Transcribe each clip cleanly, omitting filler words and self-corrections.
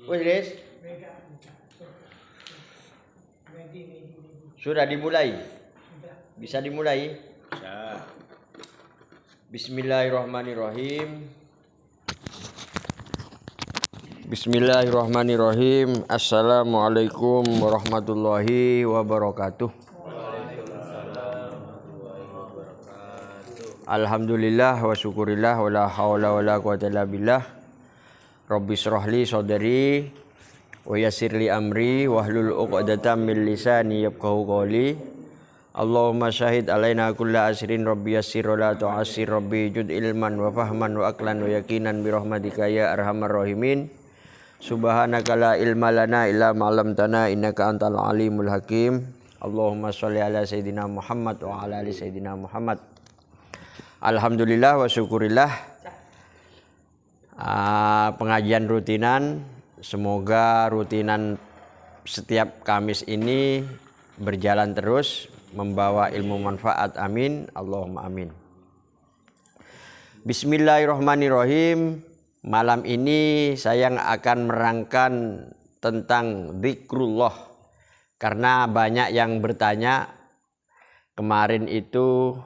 Wes, sudah dimulai. Bisa dimulai. Bisa. Bismillahirrahmanirrahim. Bismillahirrahmanirrahim. Assalamualaikum warahmatullahi wabarakatuh. Alhamdulillah wa syukurillah wa la hawla wa la quwwata illa billah. Rabbi shrahli sadri wa yassirli amri wahlul 'uqdatam min lisani yafqahu qawli. Allahumma syahid alaina kulla asrin rabbi yassir wa la tu'assir rabbi jud ilman wa fahman wa aqlan wa yaqinan bi rahmatika ya arhamar rahimin. Subhanaka la ilma lana illa ma 'allamtana innaka antal alimul hakim. Allahumma sholli ala sayidina Muhammad wa ala ali sayidina Muhammad. Alhamdulillah wa syukurillah. Pengajian rutinan, semoga rutinan setiap Kamis ini berjalan terus membawa ilmu manfaat, amin Allahumma amin. Bismillahirrahmanirrahim. Malam ini saya akan merangkan tentang zikrullah, karena banyak yang bertanya. Kemarin itu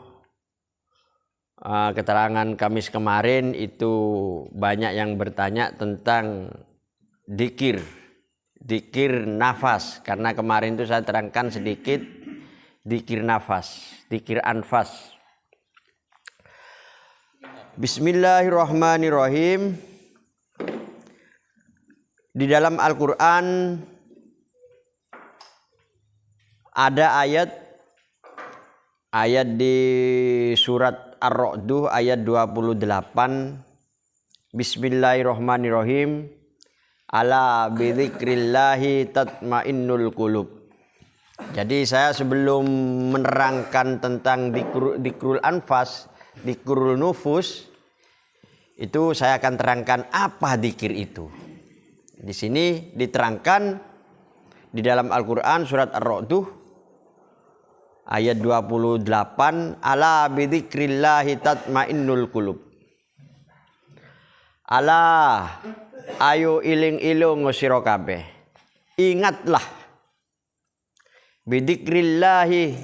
keterangan Kamis kemarin itu banyak yang bertanya tentang dikir nafas, karena kemarin itu saya terangkan sedikit dikir nafas, dikir anfas. Bismillahirrahmanirrahim. Di dalam Al-Quran ada ayat di surat Ar-Ra'd ayat 28. Bismillahirrahmanirrahim. Ala bidzikrillahi tatmainnul qulub. Jadi saya sebelum menerangkan tentang dikrul anfas, dikrul nufus, itu saya akan terangkan apa zikir itu. Di sini diterangkan di dalam Al-Quran surat Ar-Ra'd ayat 28, ala bidzikrillahi tatmainnul qulub. Ala, ayo iling-iling sira kabeh. Ingatlah bidzikrillahi,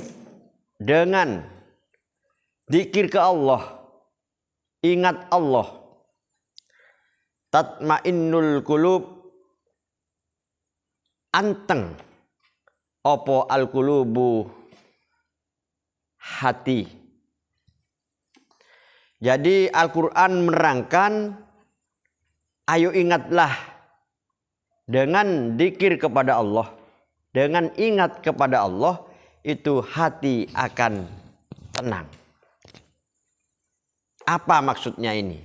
dengan zikir ke Allah. Ingat Allah. Tatmainnul qulub, anteng opo al-qulubu, hati. Jadi Al-Quran menerangkan, ayo ingatlah dengan zikir kepada Allah, dengan ingat kepada Allah, itu hati akan tenang. Apa maksudnya ini?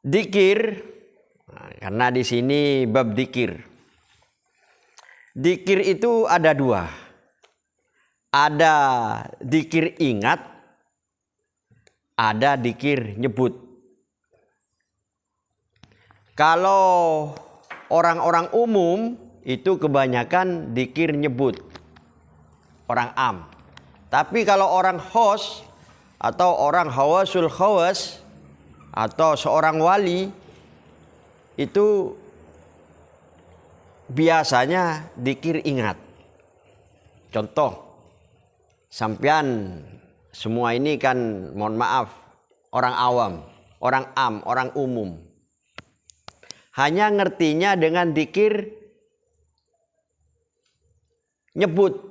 Zikir, karena di sini bab zikir. Zikir itu ada dua. Ada zikir ingat, ada zikir nyebut. Kalau orang-orang umum itu kebanyakan zikir nyebut, orang am. Tapi kalau orang khos atau orang hawasul khawas atau seorang wali, itu biasanya zikir ingat. Contoh, sampean semua ini kan, mohon maaf, orang awam, orang am, orang umum. Hanya ngertinya dengan zikir nyebut.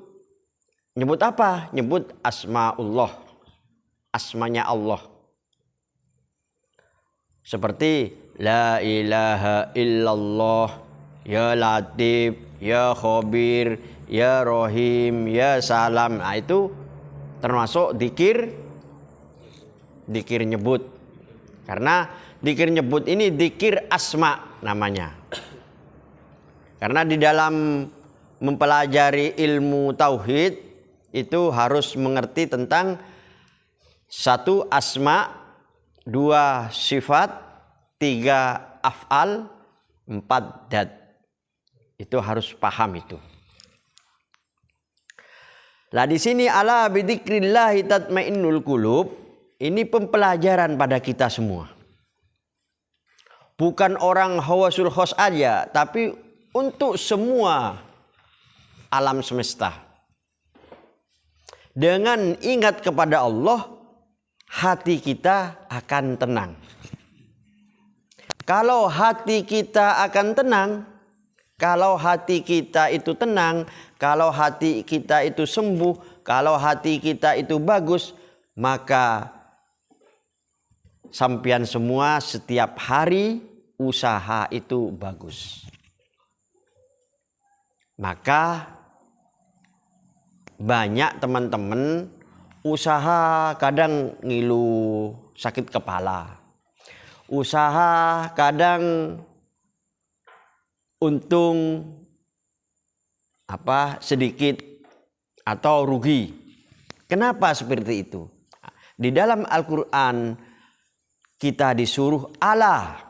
Nyebut apa? Nyebut asmaullah, asmanya Allah. Seperti la ilaha illallah, ya latif, ya khabir, ya rohim, ya salam. Nah, itu termasuk zikir nyebut. Karena zikir nyebut ini zikir asma namanya. Karena di dalam mempelajari ilmu tauhid itu harus mengerti tentang satu asma, dua sifat, tiga af'al, empat dat. Itu harus paham itu. Lah di sini ala bidzikrillahi tatmainnul qulub, ini pempelajaran pada kita semua. Bukan orang hawasul khos aja, tapi untuk semua alam semesta. Dengan ingat kepada Allah, hati kita akan tenang. Kalau hati kita akan tenang, kalau hati kita itu tenang, kalau hati kita itu sembuh, kalau hati kita itu bagus, maka sampian semua setiap hari usaha itu bagus. Maka banyak teman-teman usaha kadang ngilu sakit kepala. Usaha kadang untung sedikit atau rugi. Kenapa seperti itu? Di dalam Al-Quran kita disuruh Allah.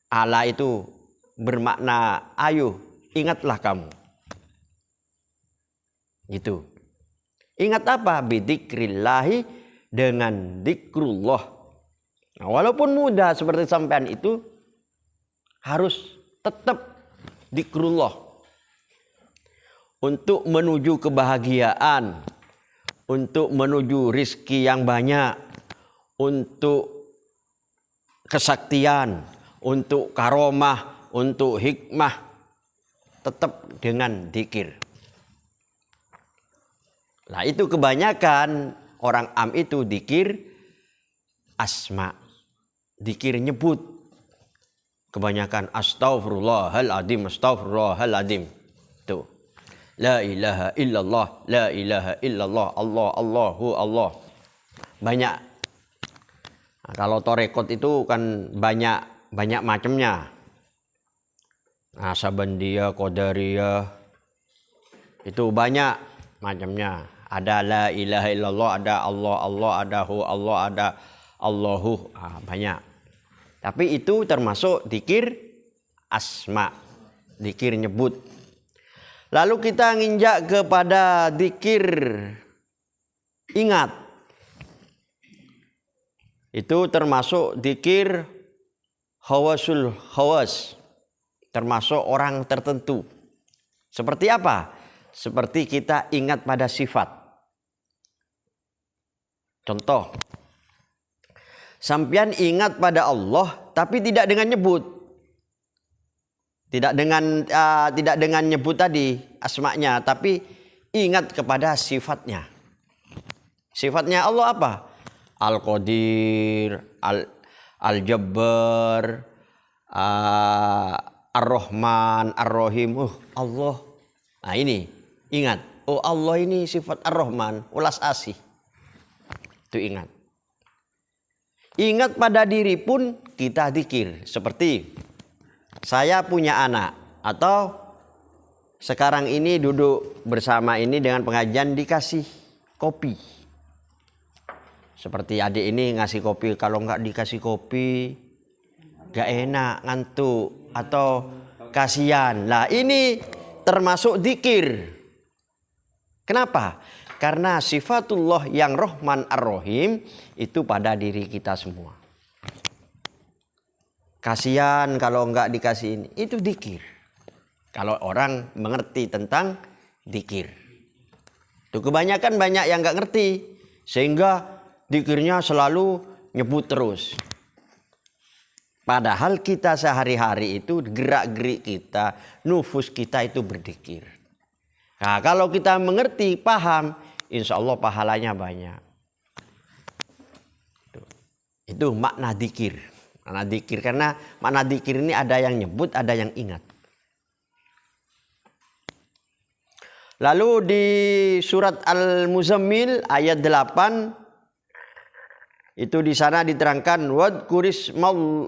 Allah itu bermakna ayo, ingatlah kamu. Gitu. Ingat apa? Bidzikrillahi, dengan zikrullah. Nah, walaupun mudah seperti sampean itu harus tetap zikrullah. Untuk menuju kebahagiaan, untuk menuju rizki yang banyak, untuk kesaktian, untuk karomah, untuk hikmah, tetap dengan dzikir. Nah itu kebanyakan orang am itu dzikir asma, dzikir nyebut. Kebanyakan astaghfirullahaladzim, astaghfirullahaladzim. Tuh. La ilaha illallah, la ilaha illallah, Allah, Allahu, Allah. Banyak. Nah, kalau torekot itu kan banyak macamnya. Nasabandia, Qadariyah, itu banyak macamnya. Ada la ilaha illallah, ada Allah, Allah, ada hu, Allah, ada Allahu. Banyak. Tapi itu termasuk dzikir asma, dzikir nyebut. Lalu kita nginjak kepada dzikir ingat. Itu termasuk dzikir hawasul hawas, termasuk orang tertentu. Seperti apa? Seperti kita ingat pada sifat. Contoh, sampian ingat pada Allah tapi tidak dengan nyebut. Tidak dengan nyebut tadi asma'nya, tapi ingat kepada sifatnya. Sifatnya Allah apa? Al-Qadir, Al-Jabbar, Ar-Rahman, Ar-Rahim. Allah. Nah ini ingat. Oh Allah ini sifat Ar-Rahman, ulas asih. Itu ingat. Ingat pada diri pun kita dzikir. Seperti saya punya anak, atau sekarang ini duduk bersama ini dengan pengajian dikasih kopi. Seperti adik ini ngasih kopi, kalau nggak dikasih kopi nggak enak, ngantuk atau kasihan. Lah ini termasuk dzikir. Kenapa? Karena sifatullah yang Rahman Ar-Rahim itu pada diri kita semua. Kasihan kalau enggak dikasih ini. Itu dzikir. Kalau orang mengerti tentang dzikir. Itu kebanyakan banyak yang enggak ngerti. Sehingga dzikirnya selalu nyebut terus. Padahal kita sehari-hari itu gerak-gerik kita, nufus kita itu berzikir. Nah kalau kita mengerti, paham, insya Allah pahalanya banyak. Itu makna dzikir. Makna dzikir, karena makna dzikir ini ada yang nyebut, ada yang ingat. Lalu di surat Al-Muzammil ayat 8 itu di sana diterangkan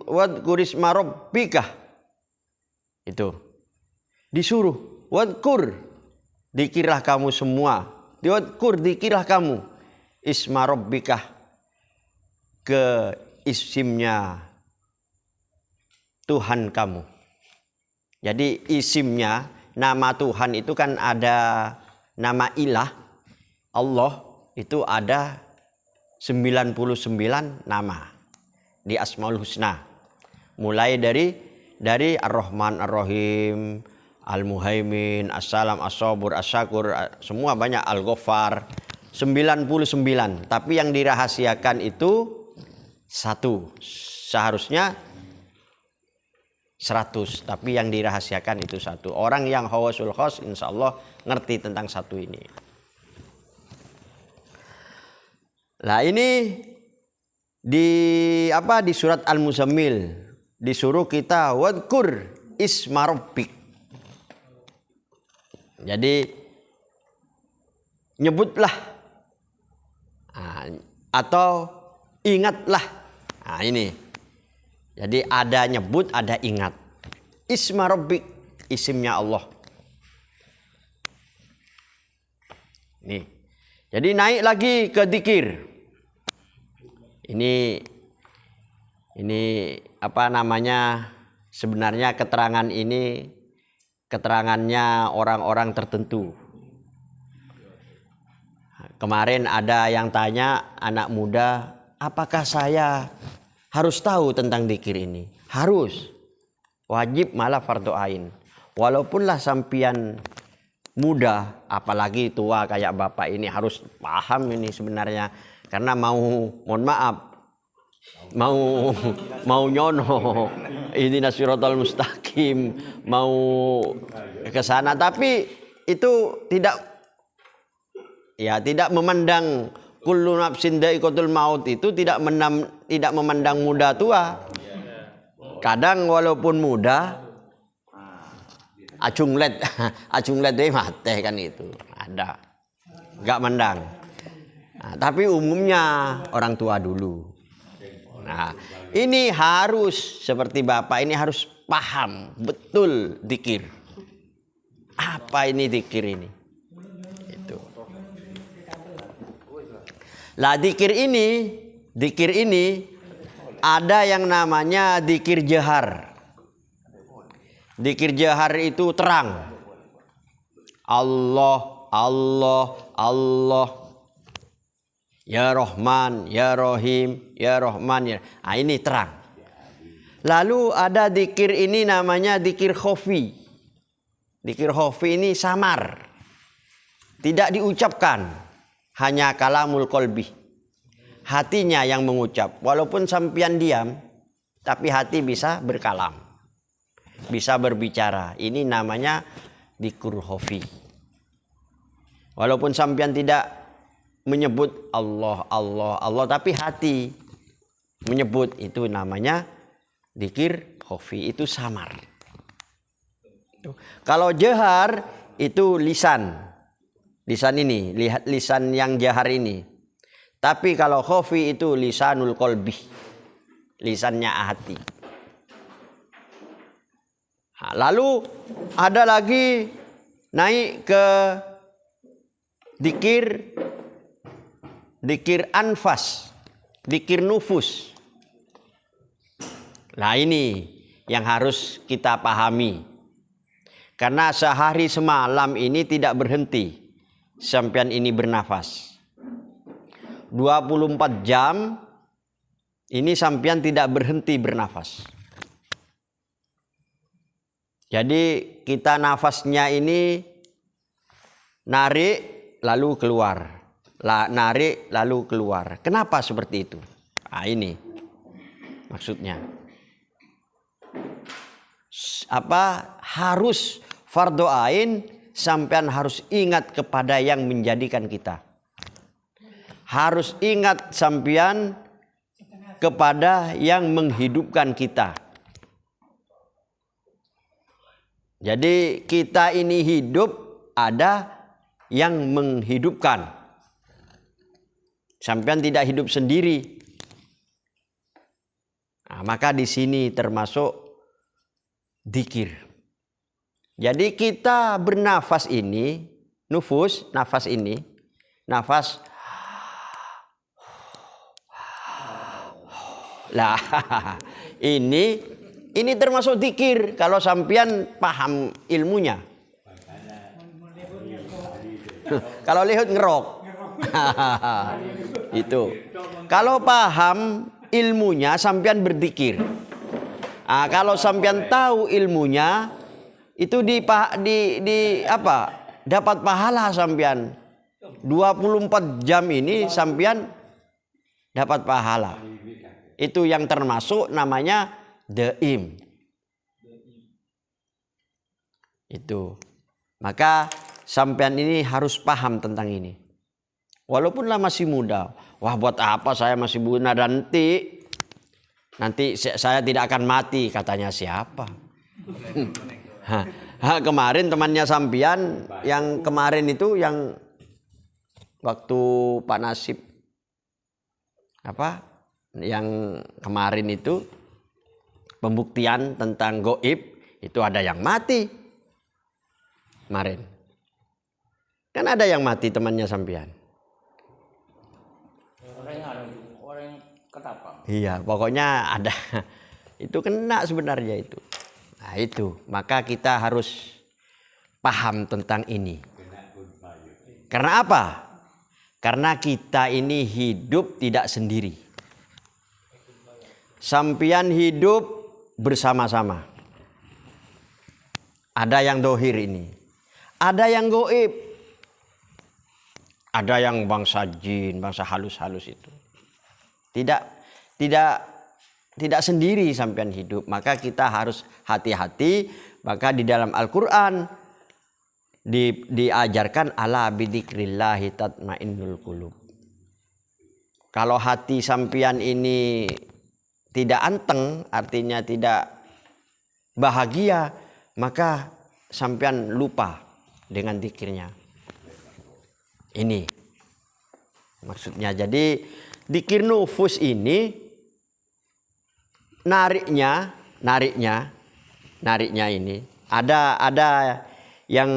wadkurisma rabbika. Itu disuruh wadkur, dzikirlah kamu semua. Wadkur, dzikirlah kamu isma rabbika, ke isimnya Tuhan kamu. Jadi isimnya, nama Tuhan itu kan ada nama ilah. Allah itu ada 99 nama di Asmaul Husna. Mulai dari Ar-Rahman, Ar-Rahim, Al-Muhaimin, As-Salam, As-Sabur, As-Syakur, semua banyak, Al-Ghaffar. 99. Tapi yang dirahasiakan itu 1. Seharusnya 100, tapi yang dirahasiakan itu 1. Orang yang hawasul khos insya Allah ngerti tentang 1 ini. Nah ini di surat Al-Muzammil disuruh kita wadkur isma rabbik. Jadi nyebutlah atau ingatlah. Nah ini. Jadi ada nyebut, ada ingat. Isma rabbik, isimnya Allah. Nih. Jadi naik lagi ke dzikir. Ini apa namanya? Sebenarnya keterangan ini keterangannya orang-orang tertentu. Kemarin ada yang tanya anak muda, apakah saya harus tahu tentang dzikir ini? Harus. Wajib, malah fardhu ain. Walaupunlah sampian muda, apalagi tua kayak bapak ini, harus paham ini sebenarnya. Karena mohon maaf, mau nyono, ini siratal mustaqim, mau ke sana, tapi itu tidak memandang kullu nafsin dha'iqatul maut, itu tidak memandang muda tua. Kadang walaupun muda acunglet deh mate kan, itu ada, nggak mandang. Nah, tapi umumnya orang tua dulu. Nah ini harus seperti bapak ini harus paham betul dzikir. Apa ini dzikir ini? Itu. Lah dzikir ini ada yang namanya dzikir jahar. Dzikir jahar itu terang. Allah, Allah, Allah. Ya Rahman, Ya Rahim, Ya Rahman. Ya. Nah, ini terang. Lalu ada dzikir ini namanya dzikir khofi. Dzikir khofi ini samar. Tidak diucapkan. Hanya kalamul qalbi. Hatinya yang mengucap. Walaupun sampian diam, tapi hati bisa berkalam. Bisa berbicara. Ini namanya dzikir khofi. Walaupun sampian tidak menyebut Allah, Allah, Allah, tapi hati menyebut, itu namanya dzikir khofi, itu samar. Kalau jahar itu lisan. Lisan ini, lihat lisan yang jahar ini. Tapi kalau khofi itu lisanul qalbi. Lisannya hati. Nah, lalu ada lagi naik ke dzikir anfas, dzikir nufus. Nah ini yang harus kita pahami. Karena sehari semalam ini tidak berhenti sampean ini bernafas. 24 jam ini sampean tidak berhenti bernafas. Jadi kita nafasnya ini narik lalu keluar. Narik lalu keluar. Kenapa seperti itu? Nah, ini maksudnya. Harus fardhu ain, sampean harus ingat kepada yang menjadikan kita. Harus ingat sampean kepada yang menghidupkan kita. Jadi kita ini hidup, ada yang menghidupkan. Sampean tidak hidup sendiri. Nah, maka di sini termasuk dzikir. Jadi kita bernafas ini, nafas ini, nafas. Lah, ini termasuk dzikir kalau sampean paham ilmunya. Kalau lihat ngerok. Itu. Kalau paham ilmunya sampean berzikir. Kalau sampean tahu ilmunya, itu dapat pahala sampean. 24 jam ini sampean dapat pahala. Itu yang termasuk namanya daim. Itu. Maka sampean ini harus paham tentang ini. Walaupunlah masih muda. Wah, buat apa saya masih muda, nanti saya tidak akan mati, katanya siapa? Kemarin temannya sampean yang kemarin itu, yang waktu Pak Nasib yang kemarin itu pembuktian tentang goib, itu ada yang mati kemarin. Kan ada yang mati temannya sampean. Orang yang ketapang. Iya, pokoknya ada. Itu kena sebenarnya itu. Nah itu, maka kita harus paham tentang ini. Karena apa? Karena kita ini hidup tidak sendiri. Sampean hidup bersama-sama. Ada yang dohir ini. Ada yang goib. Ada yang bangsa jin, bangsa halus-halus itu. Tidak sendiri sampean hidup. Maka kita harus hati-hati. Maka di dalam Al-Quran diajarkan ala bidzikrillahi tatmainnul qulub. Kalau hati sampean ini tidak anteng, artinya tidak bahagia, maka sampean lupa dengan zikirnya. Ini maksudnya. Jadi zikir nufus ini nariknya ini ada yang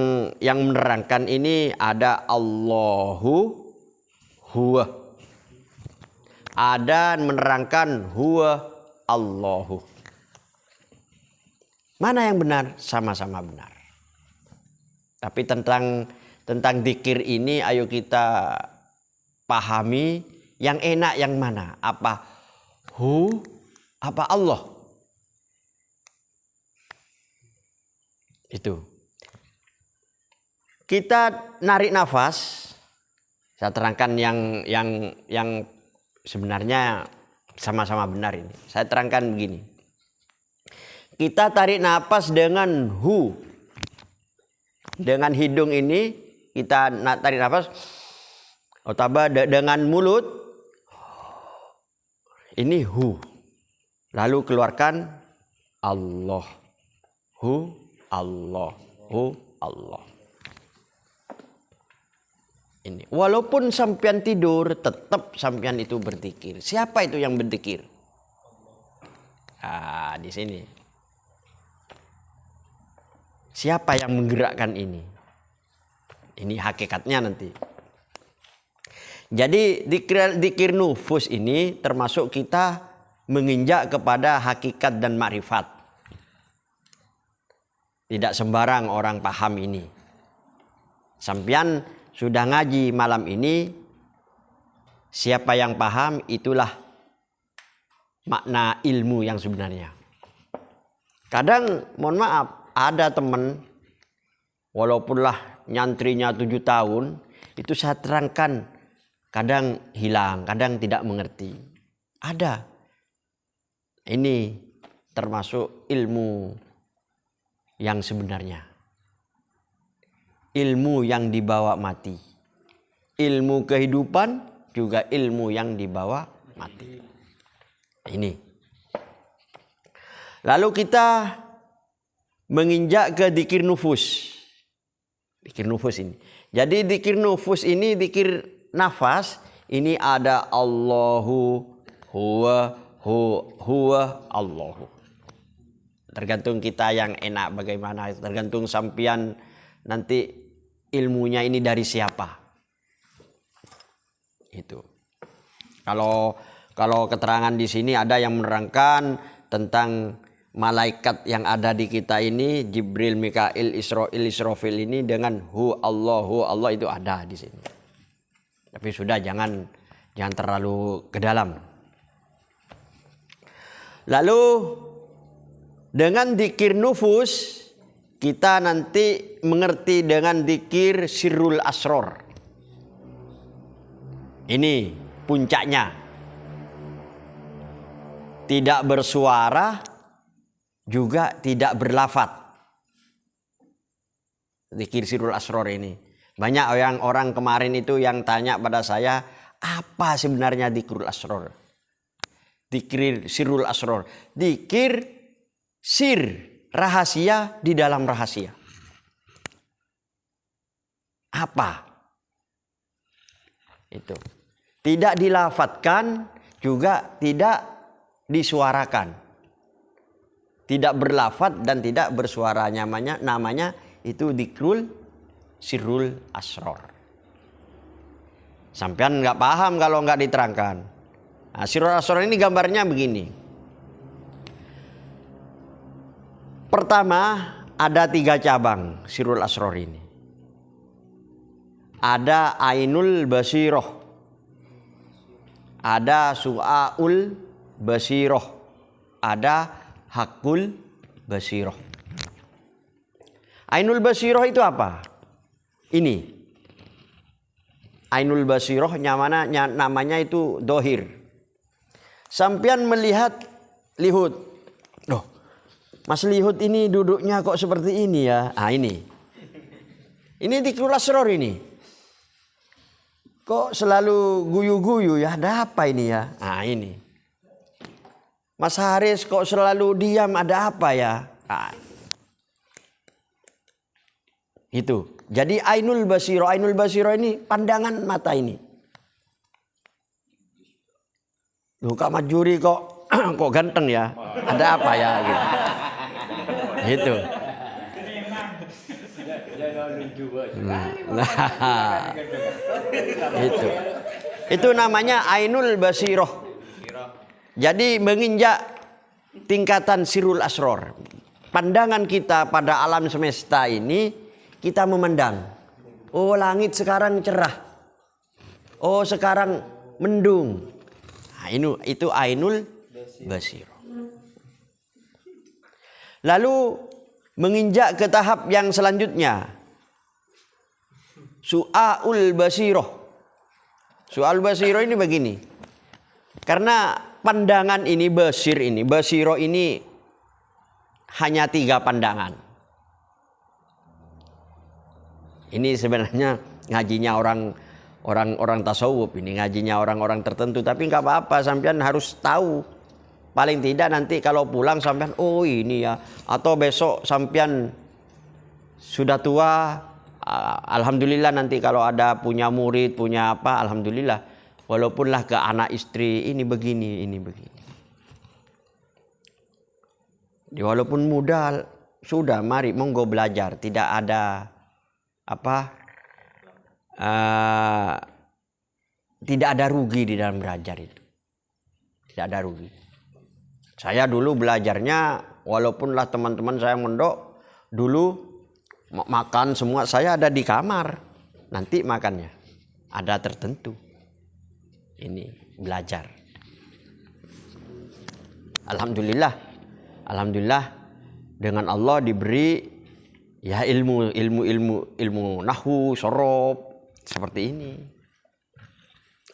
menerangkan ini, ada Allahu huwa, ada menerangkan huwa Allahu. Mana yang benar? Sama-sama benar. Tapi tentang zikir ini ayo kita pahami yang enak yang mana? Apa hu, apa Allah? Itu. Kita narik nafas. Saya terangkan yang sebenarnya sama-sama benar ini. Saya terangkan begini. Kita tarik nafas dengan hu. Dengan hidung ini kita tarik nafas. Otaba dengan mulut. Ini hu. Lalu keluarkan Allah. Hu Allah. Hu Allah. Ini. Walaupun sampean tidur, tetap sampean itu berzikir. Siapa itu yang berzikir? Di sini. Siapa yang menggerakkan ini? Ini hakikatnya nanti. Jadi zikir nufus ini termasuk kita menginjak kepada hakikat dan makrifat. Tidak sembarang orang paham ini. Sampean sudah ngaji malam ini, siapa yang paham itulah makna ilmu yang sebenarnya. Kadang mohon maaf, ada teman walaupunlah nyantrinya 7 tahun, itu saya terangkan kadang hilang, kadang tidak mengerti. Ada. Ini termasuk ilmu yang sebenarnya. Ilmu yang dibawa mati. Ilmu kehidupan juga ilmu yang dibawa mati. Ini. Lalu kita menginjak ke zikir nufus. Zikir nufus ini. Jadi zikir nufus ini, zikir nafas, ini ada Allahu huwa Allahu. Tergantung kita yang enak bagaimana, tergantung sampian nanti ilmunya ini dari siapa. Itu. Kalau keterangan di sini ada yang menerangkan tentang malaikat yang ada di kita ini, Jibril, Mikail, Israfil ini dengan hu Allah itu ada di sini. Tapi sudah jangan terlalu ke dalam. Lalu Dengan dzikir nufus kita nanti mengerti dengan dzikir sirrul asror. Ini puncaknya. Tidak bersuara juga tidak berlafat. Dzikir sirrul asror ini. Banyak orang kemarin itu yang tanya pada saya, apa sebenarnya dzikrul asror? Dzikir sirrul asror. Dzikir sir, rahasia di dalam rahasia. Apa? Itu. Tidak dilafatkan juga tidak disuarakan. Tidak berlafat dan tidak bersuara, namanya itu dzikrul sirrul asror. Sampean nggak paham kalau nggak diterangkan. Nah, sirrul asror ini gambarnya begini. Pertama, ada 3 cabang sirrul asror ini. Ada ainul basiroh, ada su'aul basiroh, ada hakul basiroh. Ainul basiroh itu apa? Ini. Ainul basiroh namanya itu dohir. Sampian melihat lihut. Loh, Mas Lihut ini duduknya kok seperti ini ya? Ah, ini. Ini dzikrul asror ini. Kok selalu guyu-guyu ya? Ada apa ini ya? Ah, ini. Mas Haris kok selalu diam, ada apa ya? Ah. Itu. Jadi ainul basiro ini pandangan mata ini. Loh, Kak Majuri kok kok ganteng ya? Ada apa ya gitu. Gitu. Nah, itu namanya ainul basiroh. Jadi menginjak tingkatan sirrul asror. Pandangan kita pada alam semesta ini, kita memandang. Oh, langit sekarang cerah. Oh, sekarang mendung. Nah, itu ainul basiroh. Lalu menginjak ke tahap yang selanjutnya. Su'aul basiroh. Su'aul basiroh ini begini. Karena pandangan ini basiroh ini hanya 3 pandangan. Ini sebenarnya ngajinya orang tasawuf, ini ngajinya orang-orang tertentu, tapi nggak apa-apa, sampean harus tahu. Paling tidak nanti kalau pulang sampean, oh ini ya, atau besok sampean sudah tua, alhamdulillah nanti kalau ada punya murid, punya apa, alhamdulillah. Walaupunlah ke anak istri, ini begini, ini begini. Walaupun muda, sudah mari monggo belajar, tidak ada tidak ada rugi di dalam belajar itu. Tidak ada rugi. Saya dulu belajarnya, walaupunlah teman-teman saya mondok, dulu makan semua saya ada di kamar. Nanti makannya ada tertentu. Ini belajar. Alhamdulillah dengan Allah diberi ya ilmu nahwu, sorob seperti ini.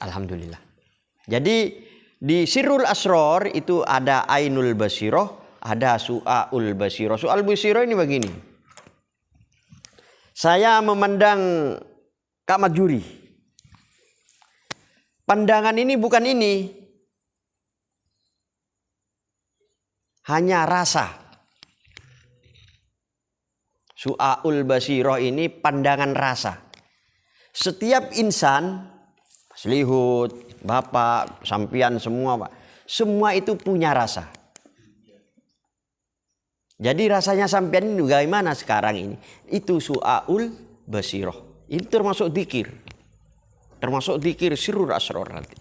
Alhamdulillah. Jadi di sirrul asror itu ada ainul basiroh, ada su'aul basiroh. Su'aul basiroh ini begini. Saya memandang Kak Majuri. Pandangan ini bukan ini. Hanya rasa. Su'aul basiroh ini pandangan rasa. Setiap insan, Mas Lihut, Bapak, sampian semua Pak, semua itu punya rasa. Jadi rasanya sampian ini bagaimana sekarang ini? Itu su'aul basiroh. Ini termasuk dzikir. Termasuk dzikir sirrul asror nanti.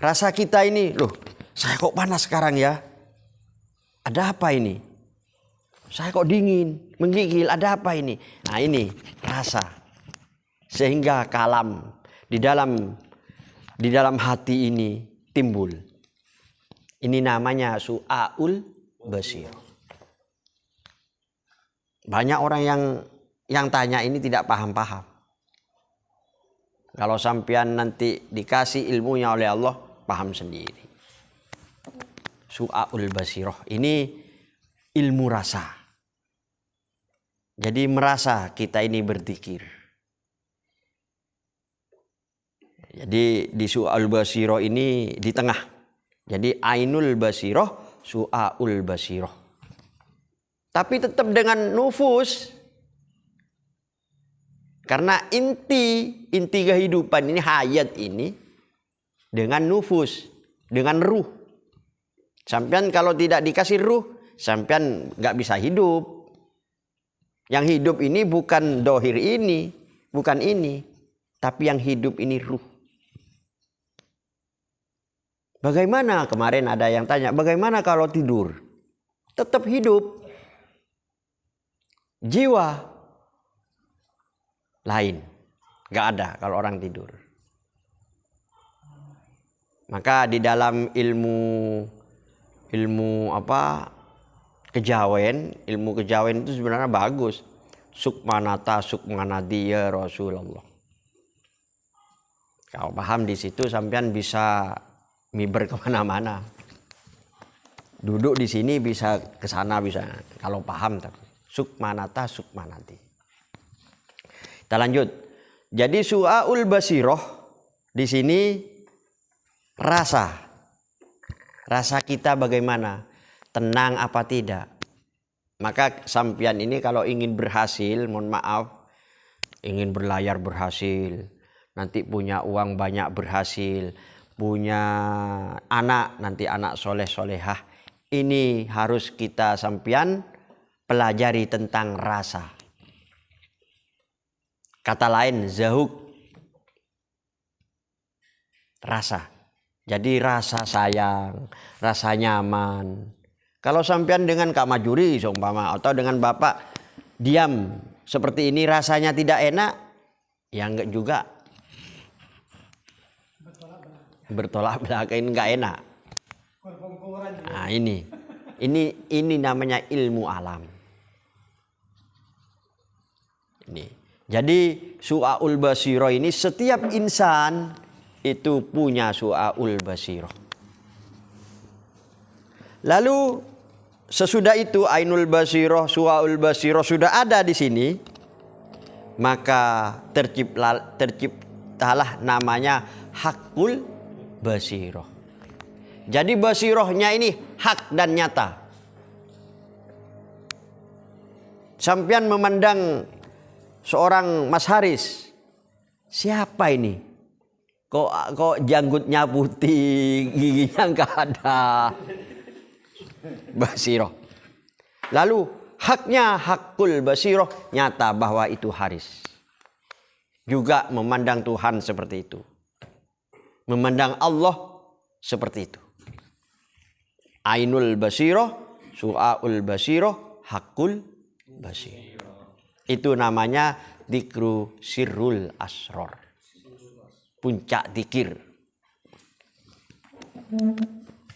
Rasa kita ini, loh, saya kok panas sekarang ya? Ada apa ini? Saya kok dingin, menggigil, ada apa ini? Nah, ini rasa. Sehingga kalam di dalam hati ini timbul. Ini namanya su'aul basirah. Banyak orang yang tanya ini tidak paham-paham. Kalau sampean nanti dikasih ilmunya oleh Allah, paham sendiri. Su'aul basirah ini ilmu rasa. Jadi merasa kita ini berzikir. Jadi di su'aul basirah ini di tengah. Jadi ainul basirah, su'aul basirah. Tapi tetap dengan nufus. Karena inti kehidupan ini, hayat ini dengan nufus, dengan ruh. Sampean kalau tidak dikasih ruh, sampean nggak bisa hidup. Yang hidup ini bukan dohir ini, bukan ini, tapi yang hidup ini ruh. Bagaimana? Kemarin ada yang tanya, bagaimana kalau tidur? Tetap hidup. Jiwa lain, nggak ada kalau orang tidur. Maka di dalam ilmu kejawen itu sebenarnya bagus. Sukmanata sukmanadi ya Rasulullah. Kalau paham di situ sampean bisa miber kemana-mana. Duduk di sini bisa ke sana bisa. Kalau paham tapi sukmanata sukmanadi. Kita lanjut. Jadi su'aul basirah di sini rasa. Rasa kita bagaimana? Tenang apa tidak? Maka sampean ini kalau ingin berhasil, mohon maaf, ingin berlayar berhasil, nanti punya uang banyak berhasil, punya anak, nanti anak soleh solehah. Ini harus kita sampean pelajari tentang rasa. Kata lain zahuk, rasa. Jadi rasa sayang, rasa nyaman. Kalau sampean dengan Kak Majuri seumpama atau dengan Bapak diam seperti ini rasanya tidak enak, ya enggak juga. Bertolak belakang enggak enak. Nah, ini namanya ilmu alam. Ini. Jadi su'aul basirah ini setiap insan itu punya su'aul basirah. Lalu sesudah itu ainul basirah, su'aul basirah sudah ada di sini, maka terciptalah namanya hakul basirah. Jadi basirahnya ini hak dan nyata. Sampean memandang seorang Mas Haris, siapa ini? Kok janggutnya putih, giginya enggak ada. Basirah. Lalu haknya hakul basirah, nyata bahwa itu Haris. Juga memandang Tuhan seperti itu. Memandang Allah seperti itu. Ainul basirah, su'aul basirah, hakul basirah. Itu namanya dzikru sirrul asror. Puncak dzikir.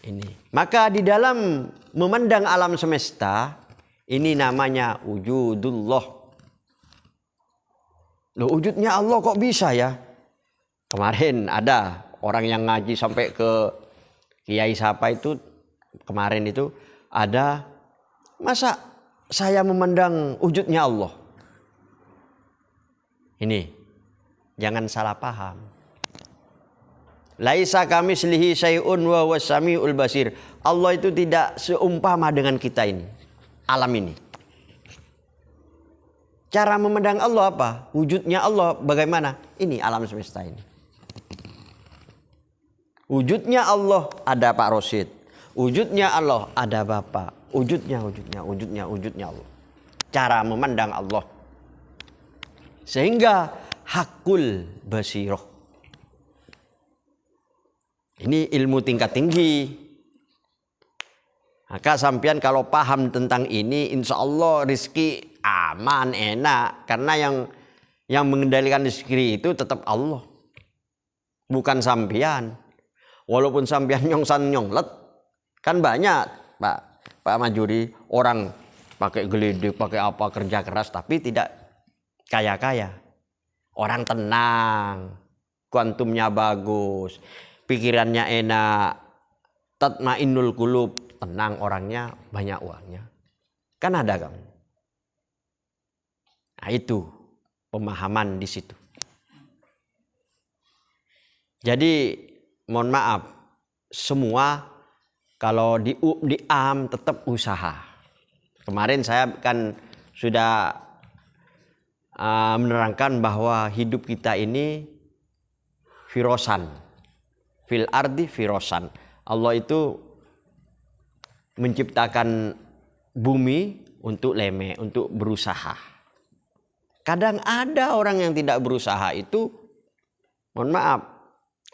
Ini. Maka di dalam memandang alam semesta, ini namanya wujudullah. Loh, wujudnya Allah kok bisa ya? Kemarin ada orang yang ngaji sampai ke Kiai siapa itu, kemarin itu ada, masa saya memandang wujudnya Allah? Ini, jangan salah paham. Laisa kamitslihi syai'un wa huwas samiul basir. Allah itu tidak seumpama dengan kita ini, alam ini. Cara memandang Allah apa? Wujudnya Allah bagaimana? Ini alam semesta ini. Wujudnya Allah ada Pak Rosid. Wujudnya Allah ada Bapak. Wujudnya Allah. Cara memandang Allah. Sehingga hakul basirah. Ini ilmu tingkat tinggi. Maka sampean kalau paham tentang ini, insya Allah rizki aman, enak. Karena yang mengendalikan rizki itu tetap Allah. Bukan sampean. Walaupun sampean nyongsan nyonglet, Kan banyak Pak Majuri orang pakai geledek, pakai apa, kerja keras tapi tidak kaya-kaya. Orang tenang, kuantumnya bagus, pikirannya enak, tatmainnul qulub, tenang orangnya, banyak uangnya. Kan ada kan? Nah itu pemahaman di situ. Jadi mohon maaf, semua kalau di am tetap usaha. Kemarin saya kan sudah menerangkan bahwa hidup kita ini firosan, fil ardi firosan. Allah itu menciptakan bumi untuk leme, untuk berusaha. Kadang ada orang yang tidak berusaha itu, mohon maaf,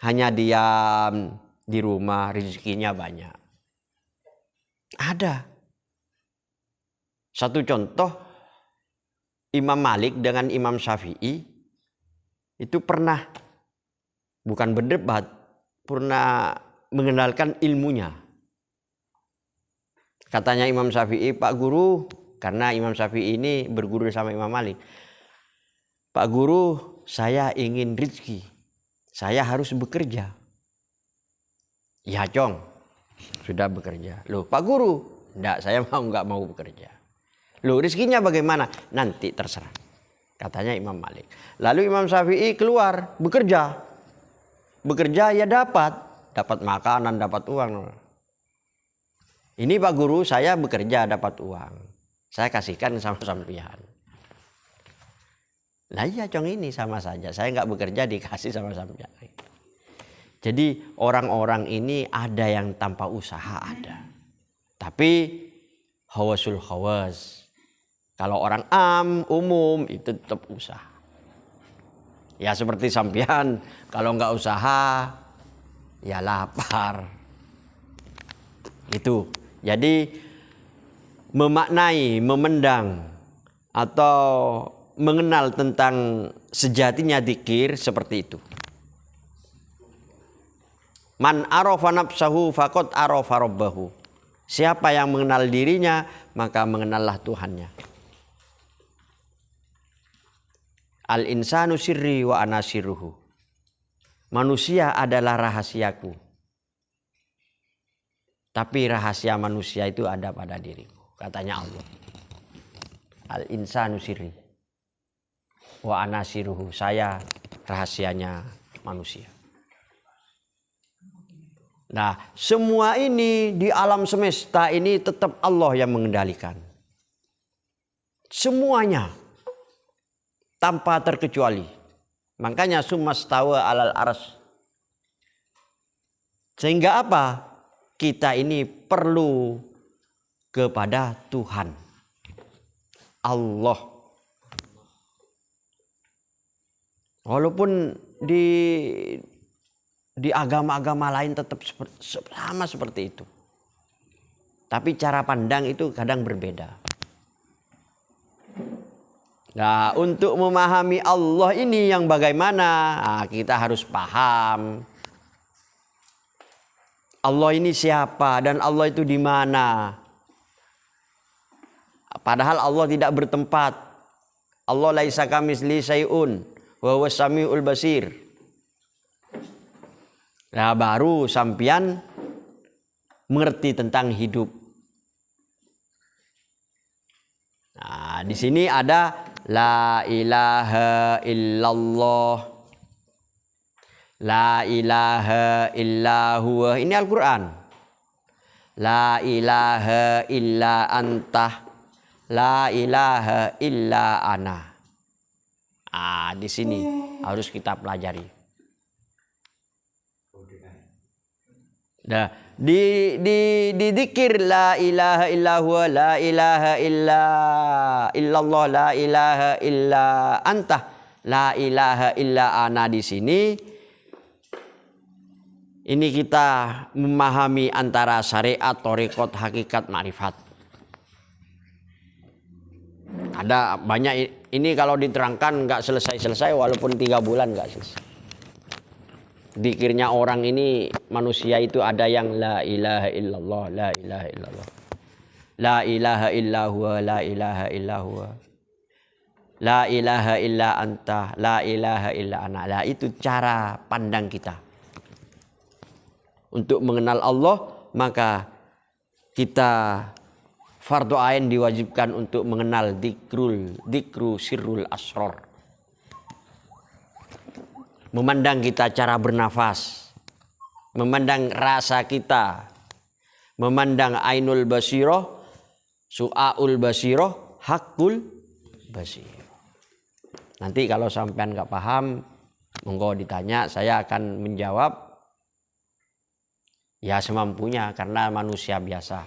hanya diam di rumah, rezekinya banyak. Ada. Satu contoh, Imam Malik dengan Imam Syafi'i itu pernah, bukan berdebat, pernah mengenalkan ilmunya. Katanya Imam Syafi'i, Pak Guru, karena Imam Syafi'i ini berguru sama Imam Malik. Pak Guru, saya ingin rezeki, saya harus bekerja. Ya Cong, sudah bekerja. Loh Pak Guru, enggak, saya nggak mau bekerja. Loh rezekinya bagaimana? Nanti terserah, katanya Imam Malik. Lalu Imam Syafi'i keluar bekerja. Bekerja ya dapat makanan, dapat uang. Ini Pak Guru, saya bekerja dapat uang, saya kasihkan sama sampean. Lah iya Cong, ini sama saja, saya nggak bekerja dikasih sama sampean. Jadi orang-orang ini ada yang tanpa usaha ada. Tapi hawasul hawas. Kalau orang umum itu tetap usaha. Ya seperti sampean, kalau nggak usaha ya lapar. Itu. Jadi memaknai, memendang atau mengenal tentang sejatinya dzikir seperti itu. Man arafa nafsahu faqad arafa rabbahu. Siapa yang mengenal dirinya, maka mengenallah Tuhannya. Al insanu sirri wa ana sirruhu. Manusia adalah rahasiaku. Tapi rahasia manusia itu ada pada diriku, katanya Allah. Al insanu sirri wa ana sirruhu. Saya rahasianya manusia. Nah, semua ini di alam semesta ini tetap Allah yang mengendalikan. Semuanya tanpa terkecuali. Makanya summa stawa alal arsy. Sehingga apa? Kita ini perlu kepada Tuhan. Allah. Walaupun di agama-agama lain tetap sama seperti itu. Tapi cara pandang itu kadang berbeda. Nah, untuk memahami Allah ini yang bagaimana, kita harus paham. Allah ini siapa dan Allah itu di mana. Padahal Allah tidak bertempat. Allah laisa kamitslihi syai'un wa huwas samiul basir. Nah, baru sampian mengerti tentang hidup. Nah, di sini ada la ilaha illallah. La ilaha illa huwa. Ini Al-Qur'an. La ilaha illa anta. La ilaha illa ana. Di sini harus kita pelajari. Nah, di dzikir la ilaha illa huwa, la ilaha illallah, la ilaha illa anta, la ilaha illa ana, di sini ini kita memahami antara syariat, thariqat, hakikat, ma'rifat. Ada banyak ini kalau diterangkan nggak selesai-selesai, walaupun 3 bulan nggak selesai. Zikirnya orang ini, manusia itu ada yang la ilaha illallah, la ilaha illallah. La ilaha illallah, la ilaha illallah. La ilaha illa anta, la ilaha illa ana. Lah itu cara pandang kita. Untuk mengenal Allah, maka kita fardu ain diwajibkan untuk mengenal dikru sirrul asror. Memandang kita cara bernafas, memandang rasa kita, memandang ainul basiroh, su'aul basiroh, hakul basir. Nanti kalau sampean nggak paham, monggo ditanya, saya akan menjawab ya semampunya karena manusia biasa.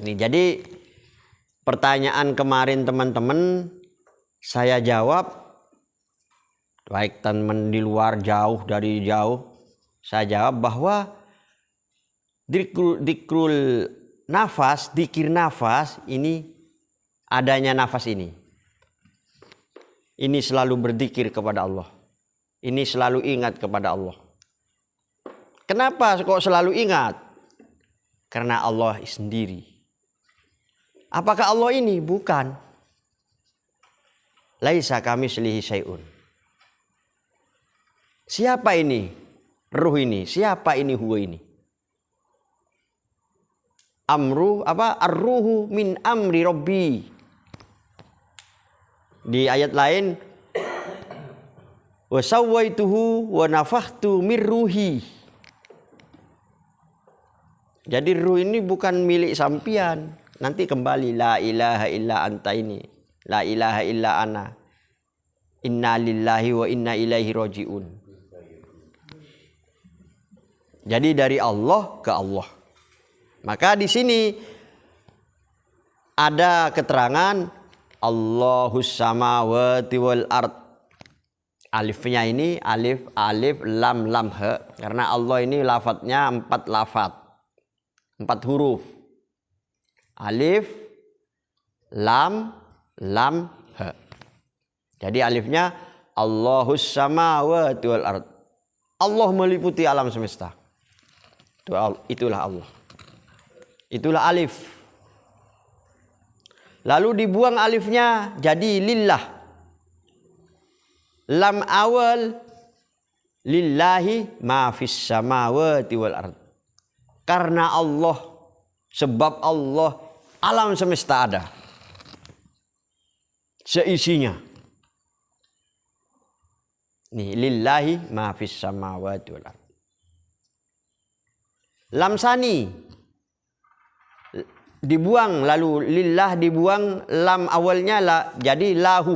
Ini jadi pertanyaan kemarin teman-teman saya jawab. Baik teman di luar dari jauh, saya jawab bahwa dikrul nafas, dikir nafas ini adanya nafas ini. Ini selalu berzikir kepada Allah. Ini selalu ingat kepada Allah. Kenapa kok selalu ingat? Karena Allah sendiri. Apakah Allah ini? Bukan. Laisa kamitslihi syai'un. Siapa ini? Ruh ini. Siapa ini huwa ini? Ar-ruhu min amri rabbi. Di ayat lain wa sawwaituhu wa nafakhtu mir ruhi. Jadi ruh ini bukan milik sampian. Nanti kembali la ilaha illa anta ini. La ilaha illa ana. Inna lillahi wa inna ilaihi raji'un. Jadi dari Allah ke Allah. Maka di sini ada keterangan Allahus samawati wal ard. Alifnya ini alif lam he. Karena Allah ini lafadznya 4 lafadz. 4 huruf. Alif, lam he. Jadi alifnya Allahus samawati wal ard. Allah meliputi alam semesta. Itulah Allah. Itulah alif. Lalu dibuang alifnya jadi lillah. Lam awal lillahi ma fis samawati wal ard. Karena Allah, sebab Allah, alam semesta ada. Seisinya. Nih, lillahi ma fis samawati wal ard. Lam sani dibuang, lalu lillah dibuang, lam awalnya jadi lahu.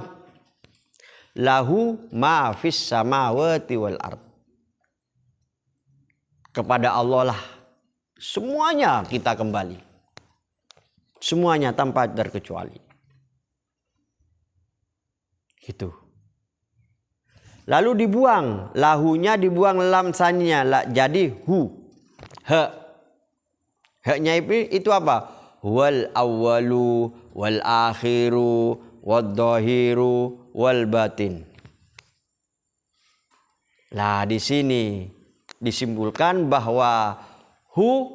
Lahu ma fis samawati wal ard. Kepada Allah lah semuanya kita kembali. Semuanya tanpa terkecuali. Gitu. Lalu dibuang, lahunya dibuang, lam saninya jadi hu. Haknya itu apa? Wal awwalu wal akhiru wad dhahiru wal batin. Lah di sini disimpulkan bahwa hu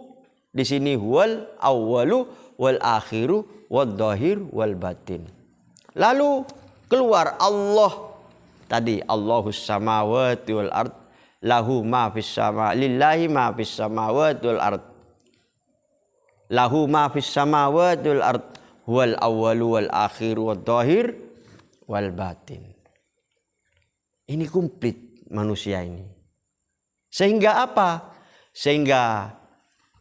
di sini wal awwalu wal akhiru wad dhahir wal batin. Lalu keluar Allah tadi Allahus samawati wal ard. Lahu ma fis sama lillahi ma fis samawati wal ard. Lahu ma fis samawati wal ard wal awwalu wal akhiru wad dhahir wal batin. Ini komplit manusia ini. Sehingga apa? Sehingga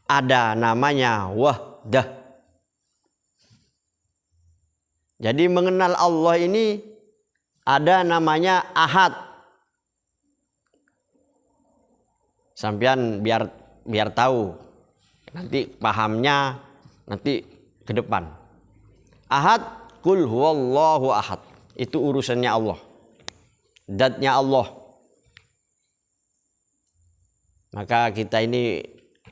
ada namanya wahdah. Jadi mengenal Allah ini ada namanya ahad. Sampean biar tahu, nanti pahamnya nanti ke depan. Ahad, kul huwallahu ahad. Itu urusannya Allah. Zatnya Allah. Maka kita ini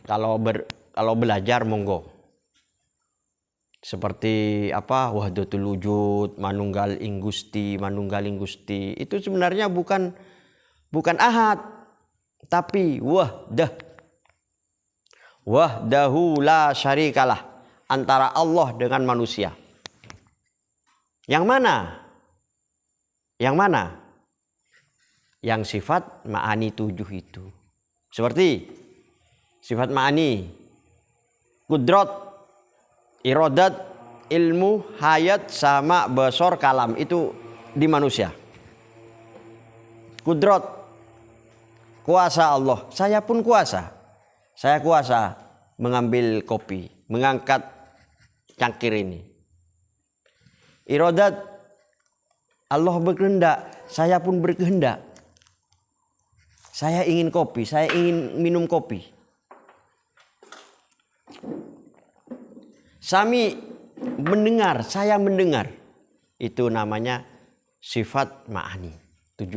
kalau belajar monggo. Seperti apa? Wahdatul wujud, manunggaling Gusti. Itu sebenarnya bukan Bukan ahad, tapi wahdah. Wahdahu la syarikalah. Antara Allah dengan manusia. Yang mana? Yang mana? Yang sifat ma'ani 7 itu. Seperti sifat ma'ani, kudrat, iradat, ilmu, hayat, sama, basor, kalam. Itu di manusia. Kudrat, kuasa Allah. Saya pun kuasa. Saya kuasa mengambil kopi, mengangkat cangkir ini. Iradat, Allah berkehendak, saya pun berkehendak. Saya ingin kopi, saya ingin minum kopi. Sami, mendengar, saya mendengar. Itu namanya sifat ma'ani 7.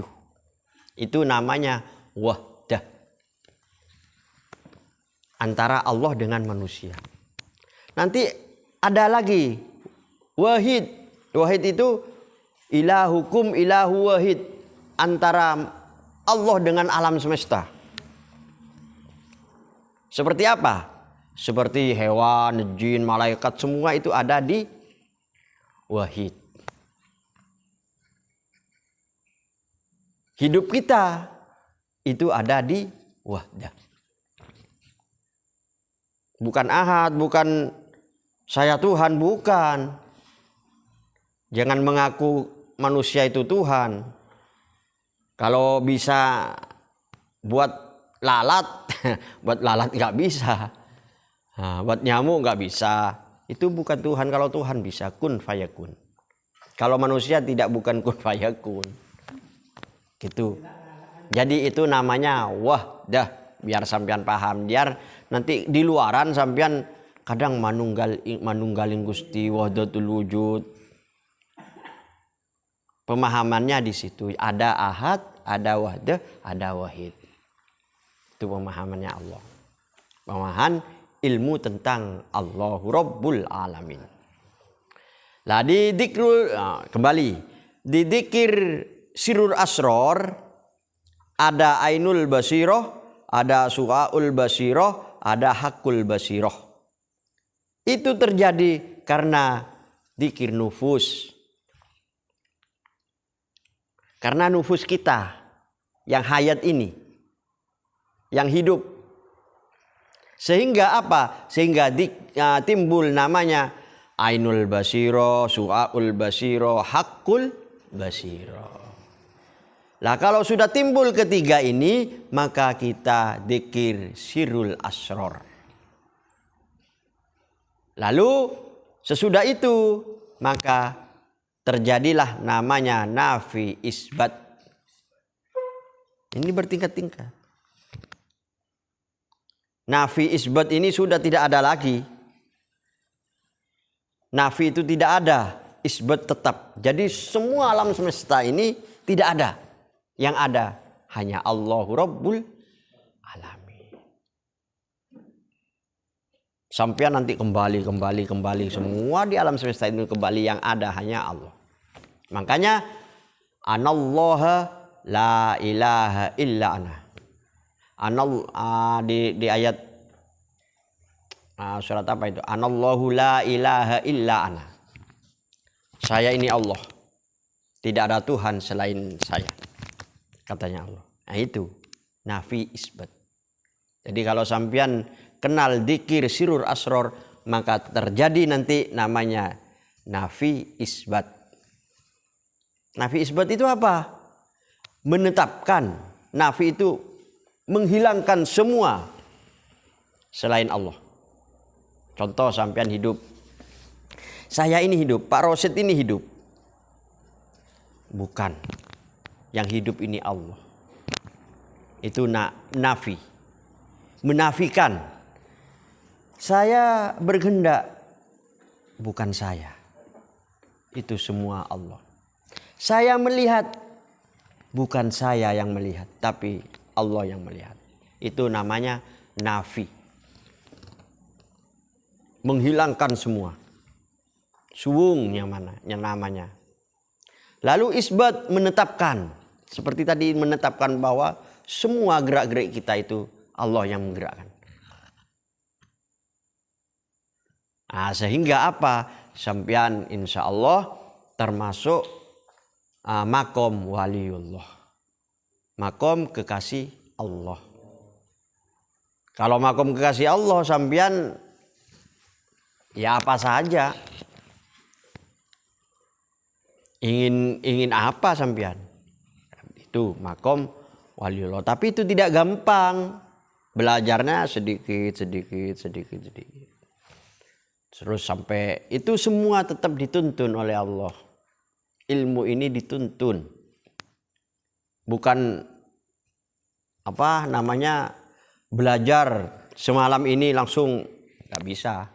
Itu namanya wahdah. Antara Allah dengan manusia. Nanti ada lagi wahid. Wahid itu ilahukum ilahu wahid. Antara Allah dengan alam semesta. Seperti apa? Seperti hewan, jin, malaikat, semua itu ada di wahid. Hidup kita itu ada di wahdah. Bukan ahad, bukan saya Tuhan, bukan. Jangan mengaku manusia itu Tuhan. Kalau bisa buat lalat, buat lalat nggak bisa. Nah, buat nyamuk nggak bisa. Itu bukan Tuhan. Kalau Tuhan bisa kun fayakun. Kalau manusia tidak, bukan kun fayakun. Gitu. Jadi itu namanya wahdah. Biar sampean paham. Biar nanti di luaran sampean kadang manunggalin Gusti wahdatul wujud. Pemahamannya di situ. Ada ahad, ada wahdah, ada wahid. Itu pemahamannya Allah. Pemahaman ilmu tentang Allahu Rabbul Alamin. Lah di dzikrul, kembali. Di dzikir sirrul asror ada ainul basiroh, ada su'aul basiroh, ada hakul basiroh. Itu terjadi karena dzikir nufus. Karena nufus kita yang hayat ini, yang hidup. Sehingga apa? Sehingga timbul namanya ainul basiro, su'aul basiro, hakul basiro. Lah kalau sudah timbul ketiga ini, maka kita dzikir sirrul asror. Lalu sesudah itu maka terjadilah namanya nafi isbat. Ini bertingkat-tingkat. Nafi isbat ini sudah tidak ada lagi. Nafi itu tidak ada, isbat tetap. Jadi semua alam semesta ini tidak ada. Yang ada hanya Allahu Rabbul Alamin. Sampai nanti kembali semua di alam semesta ini kembali, yang ada hanya Allah. Makanya anallaha la ilaha illa ana. Di ayat surat apa itu? Anallahu la ilaha illa ana. Saya ini Allah. Tidak ada Tuhan selain saya. Katanya Allah. Nah itu nafi isbat. Jadi kalau sampean kenal dzikir sirrul asror, maka terjadi nanti namanya nafi isbat. Nafi isbat itu apa? Menetapkan. Nafi itu menghilangkan semua selain Allah. Contoh sampean hidup. Saya ini hidup, Pak Rosid ini hidup. Bukan. Yang hidup ini Allah. Itu nafi. Menafikan. Saya berkehendak, bukan saya. Itu semua Allah. Saya melihat, bukan saya yang melihat, tapi Allah yang melihat. Itu namanya nafi. Menghilangkan semua. Suwung yang namanya. Lalu isbat, menetapkan. Seperti tadi menetapkan bahwa semua gerak-gerik kita itu Allah yang menggerakkan. Nah, sehingga apa? Sampean insya Allah termasuk makom waliullah. Makom kekasih Allah. Kalau makom kekasih Allah sampean ya apa saja. Ingin apa sampean? Itu makom waliullah. Tapi itu tidak gampang. Belajarnya sedikit. Terus sampai itu semua tetap dituntun oleh Allah. Ilmu ini dituntun. Bukan belajar semalam ini langsung nggak bisa.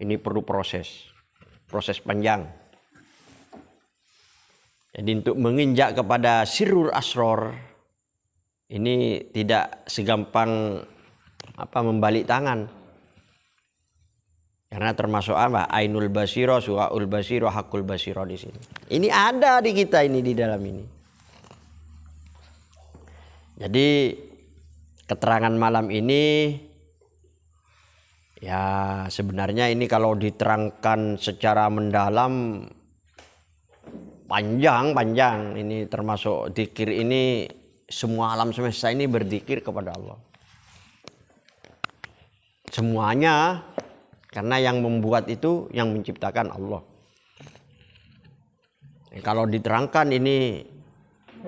Ini perlu proses panjang. Jadi untuk menginjak kepada sirrul asror ini tidak segampang membalik tangan. Karena termasuk ainul basiro, su'aul basiro, hakul basiro di sini. Ini ada di kita ini di dalam ini. Jadi keterangan malam ini ya sebenarnya ini kalau diterangkan secara mendalam panjang. Ini termasuk dzikir ini semua alam semesta ini berzikir kepada Allah. Semuanya. Karena yang membuat itu yang menciptakan Allah. Kalau diterangkan ini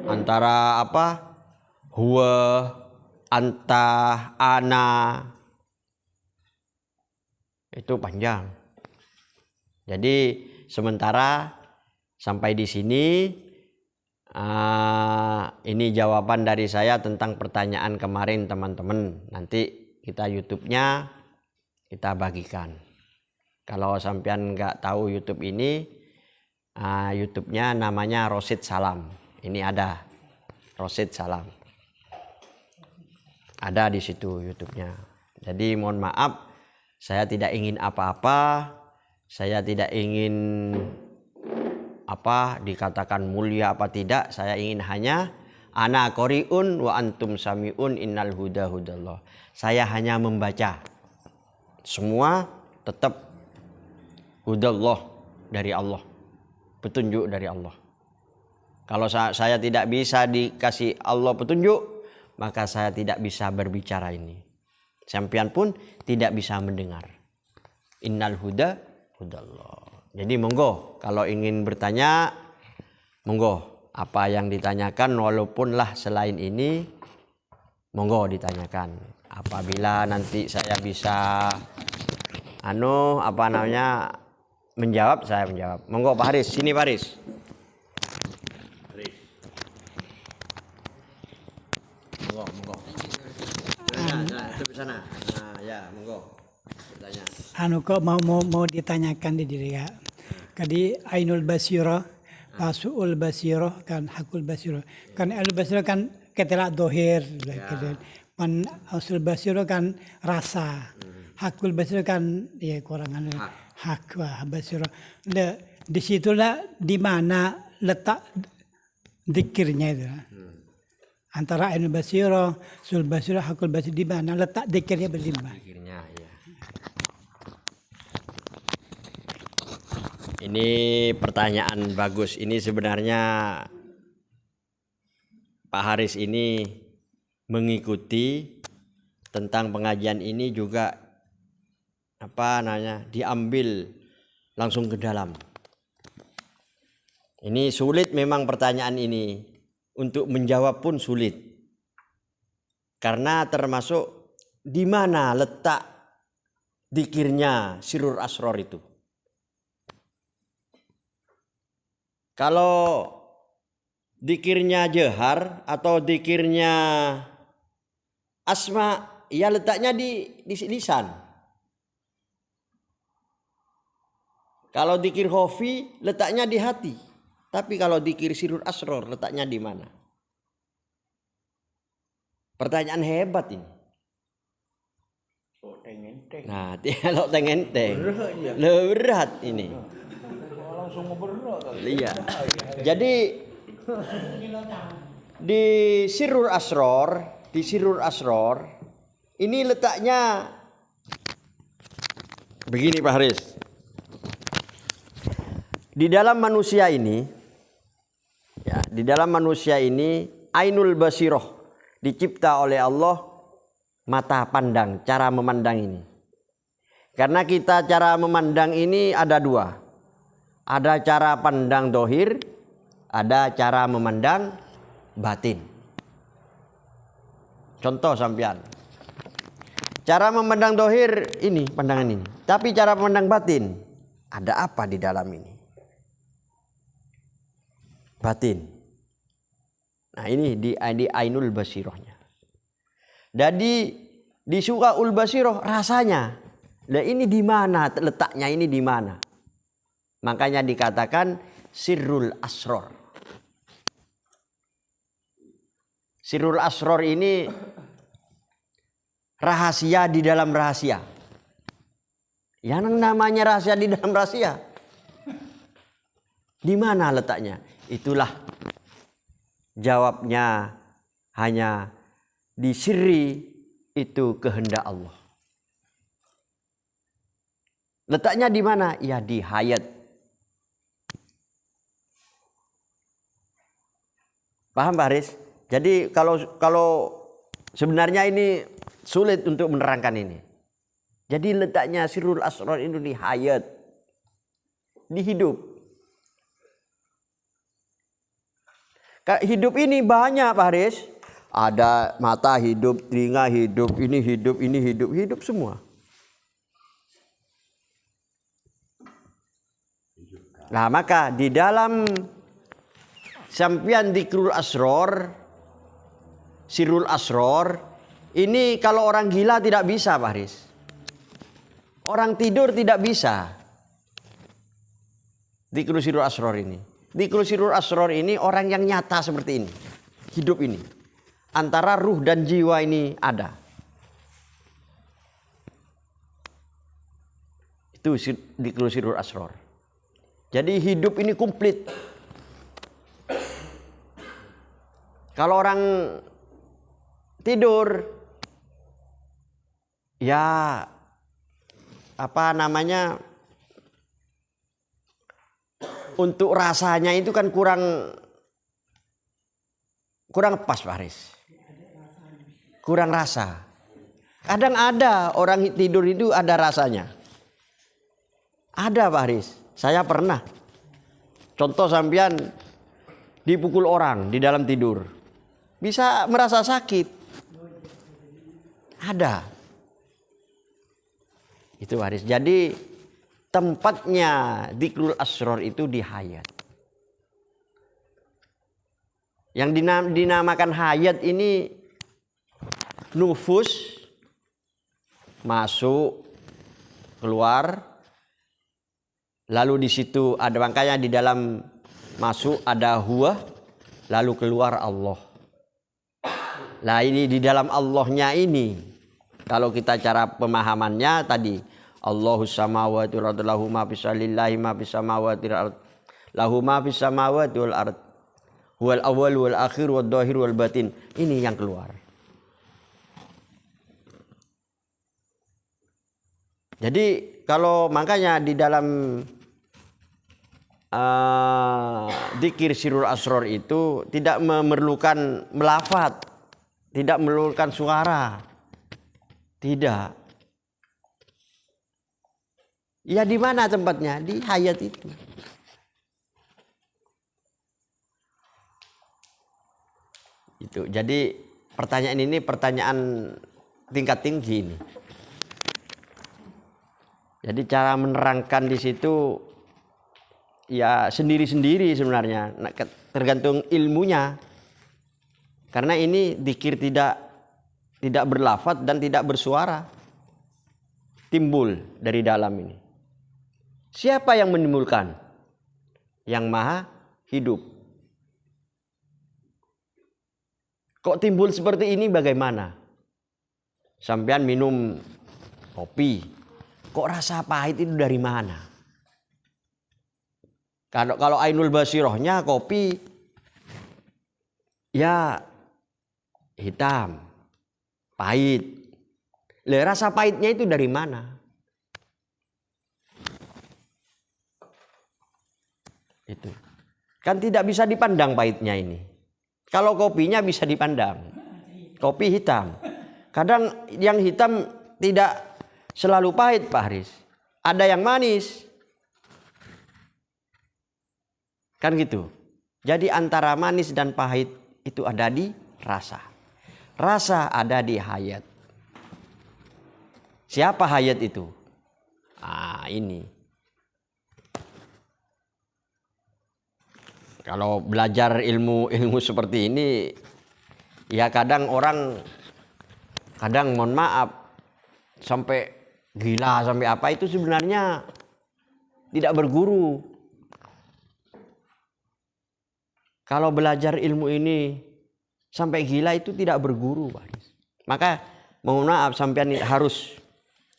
antara huwa, anta, ana, itu panjang. Jadi sementara sampai di sini ini jawaban dari saya tentang pertanyaan kemarin teman-teman. Nanti kita YouTube-nya kita bagikan. Kalau sampean nggak tahu YouTube ini, YouTube-nya namanya Rosid Salam. Ini ada Rosid Salam. Ada di situ YouTube-nya. Jadi mohon maaf, saya tidak ingin apa-apa. Saya tidak ingin dikatakan mulia apa tidak. Saya ingin hanya ana qori'un wa antum sami'un innal huda hudallah. Saya hanya membaca. Semua tetap hudallah dari Allah, petunjuk dari Allah. Kalau saya tidak bisa dikasih Allah petunjuk, maka saya tidak bisa berbicara ini. Sampean pun tidak bisa mendengar. Innal huda hudallah. Jadi monggo kalau ingin bertanya, monggo apa yang ditanyakan walaupun lah selain ini, monggo ditanyakan. Apabila nanti saya bisa menjawab, saya menjawab. Monggo Pak Haris, sini Pak Haris. Monggo. Sana. Nah, ya, monggo. Bertanya. Kok mau ditanyakan di diri ya. Kadi ainul basiro, pasuul basiro kan hakul basiro. Kan ainul basiro kan ketela dohir ya. Pan asul basiro kan rasa, hakul basiro kan ya kurangan hak basiro. Di situlah di mana letak dzikirnya itu. Antara ainul basiro, sul basiro, hakul basiro di mana letak dzikirnya berlimpah. Dzikirnya ya. Ini pertanyaan bagus. Ini sebenarnya Pak Haris ini mengikuti tentang pengajian ini juga diambil langsung ke dalam. Ini sulit memang pertanyaan ini, untuk menjawab pun sulit. Karena termasuk di mana letak dzikirnya sirrul asror itu. Kalau dzikirnya jahar atau dzikirnya asma, ya letaknya di lisan. Kalau dzikir khofi letaknya di hati. Tapi kalau dzikir sirrul asror letaknya di mana? Pertanyaan hebat ini. Nah, kalau tengenteng. Berat ini. Langsung berat. Iya. Jadi Di Sirrul Asror, ini letaknya begini Pak Haris. Di dalam manusia ini, ya, di dalam manusia ini ainul basiroh, dicipta oleh Allah mata pandang, cara memandang ini. Karena kita cara memandang ini ada dua. Ada cara pandang dohir, ada cara memandang batin. Contoh sampean. Cara memandang dohir ini, pandangan ini. Tapi cara memandang batin, ada apa di dalam ini? Batin. Nah ini di ainul basirohnya. Jadi di sukaul basiroh rasanya. Nah ini di mana letaknya, ini di mana? Makanya dikatakan sirrul asror. Sirrul asror ini rahasia di dalam rahasia. Yang namanya rahasia di dalam rahasia. Di mana letaknya? Itulah jawabnya, hanya di sirri, itu kehendak Allah. Letaknya di mana? Ya di hayat. Paham Pak Haris? Jadi kalau sebenarnya ini sulit untuk menerangkan ini. Jadi letaknya sirrul asrar itu di hayat, di hidup. Hidup ini banyak Pak Haris. Ada mata hidup, telinga hidup, ini hidup semua. Nah maka di dalam sampian dzikrul asrar, sirrul asrar, ini kalau orang gila tidak bisa Pak Haris. Orang tidur tidak bisa. Dzikrul sirrul asrar ini. Dzikrul sirrul asrar ini orang yang nyata seperti ini. Hidup ini. Antara ruh dan jiwa ini ada. Itu dzikrul sirrul asrar. Jadi hidup ini komplit. Kalau orang tidur, ya apa namanya, untuk rasanya itu kan kurang pas Pak Haris. Kurang rasa. Kadang ada orang tidur itu ada rasanya. Ada Pak Haris. Saya pernah. Contoh sampean dipukul orang di dalam tidur. Bisa merasa sakit. Ada. Itu Pak Haris. Jadi tempatnya dzikrul asrar itu di hayat. Yang dinamakan hayat ini nufus, masuk, keluar. Lalu di situ ada, makanya di dalam masuk ada huwa, lalu keluar Allah. Nah ini di dalam Allahnya ini, kalau kita cara pemahamannya tadi, Allahus samawati wal ardi lahu ma fis lillahi ma fis samawati wal ardi lahu ma fis samawati wal ardi huwal awwal wal akhir wad dhahir wal batin. Ini yang keluar. Jadi kalau makanya di dalam dzikir sirrul asrar itu tidak memerlukan melafat, tidak memerlukan suara. Tidak. Ya di mana tempatnya? Di hayat itu. Itu. Jadi pertanyaan ini pertanyaan tingkat tinggi ini. Jadi cara menerangkan di situ ya sendiri-sendiri sebenarnya, tergantung ilmunya. Karena ini dzikir tidak berlafaz dan tidak bersuara. Timbul dari dalam ini. Siapa yang menimbulkan? Yang Maha Hidup. Kok timbul seperti ini bagaimana? Sampean minum kopi, kok rasa pahit itu dari mana? Kalau ainul basirohnya kopi Ya hitam, pahit. Rasa pahitnya itu dari mana? Itu kan tidak bisa dipandang pahitnya ini. Kalau kopinya bisa dipandang, kopi hitam. Kadang yang hitam tidak selalu pahit, Pak Haris. Ada yang manis, kan gitu. Jadi antara manis dan pahit itu ada di rasa. Rasa ada di hayat. Siapa hayat itu? Ini. Kalau belajar ilmu seperti ini, ya kadang orang, mohon maaf, sampai gila, sampai apa, itu sebenarnya tidak berguru. Kalau belajar ilmu ini sampai gila itu tidak berguru, Pak. Maka mohon maaf, sampean harus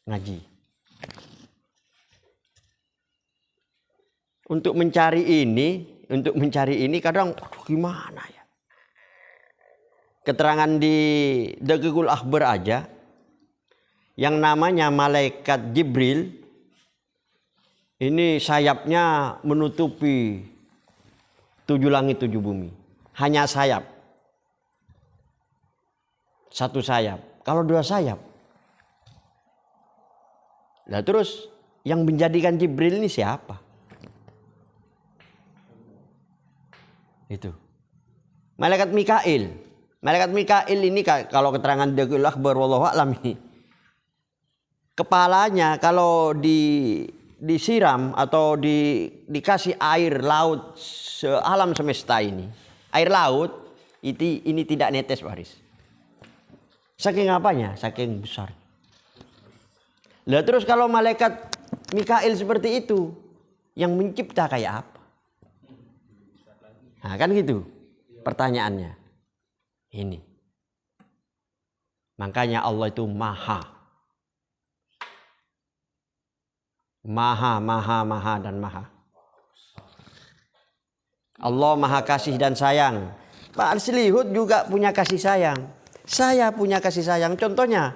ngaji. Untuk mencari ini kadang gimana ya? Keterangan di Daqiqul Akhbar aja, yang namanya malaikat Jibril ini sayapnya menutupi 7 langit 7 bumi. Hanya sayap. 1 sayap. Kalau 2 sayap. Nah terus yang menjadikan Jibril ini siapa? Itu. Malaikat Mikail. Malaikat Mikail ini kalau keterangan Daqiqul Akhbar wallahu a'lam ini, kepalanya kalau disiram atau dikasih air laut sealam semesta ini, air laut ini tidak netes, Pak Haris. Saking apanya? Saking besar. Lah terus kalau malaikat Mikail seperti itu, yang mencipta kayak apa? Nah kan gitu pertanyaannya. Ini. Makanya Allah itu maha. Maha, maha, maha, dan maha. Allah maha kasih dan sayang. Pak Arslihud juga punya kasih sayang. Saya punya kasih sayang. Contohnya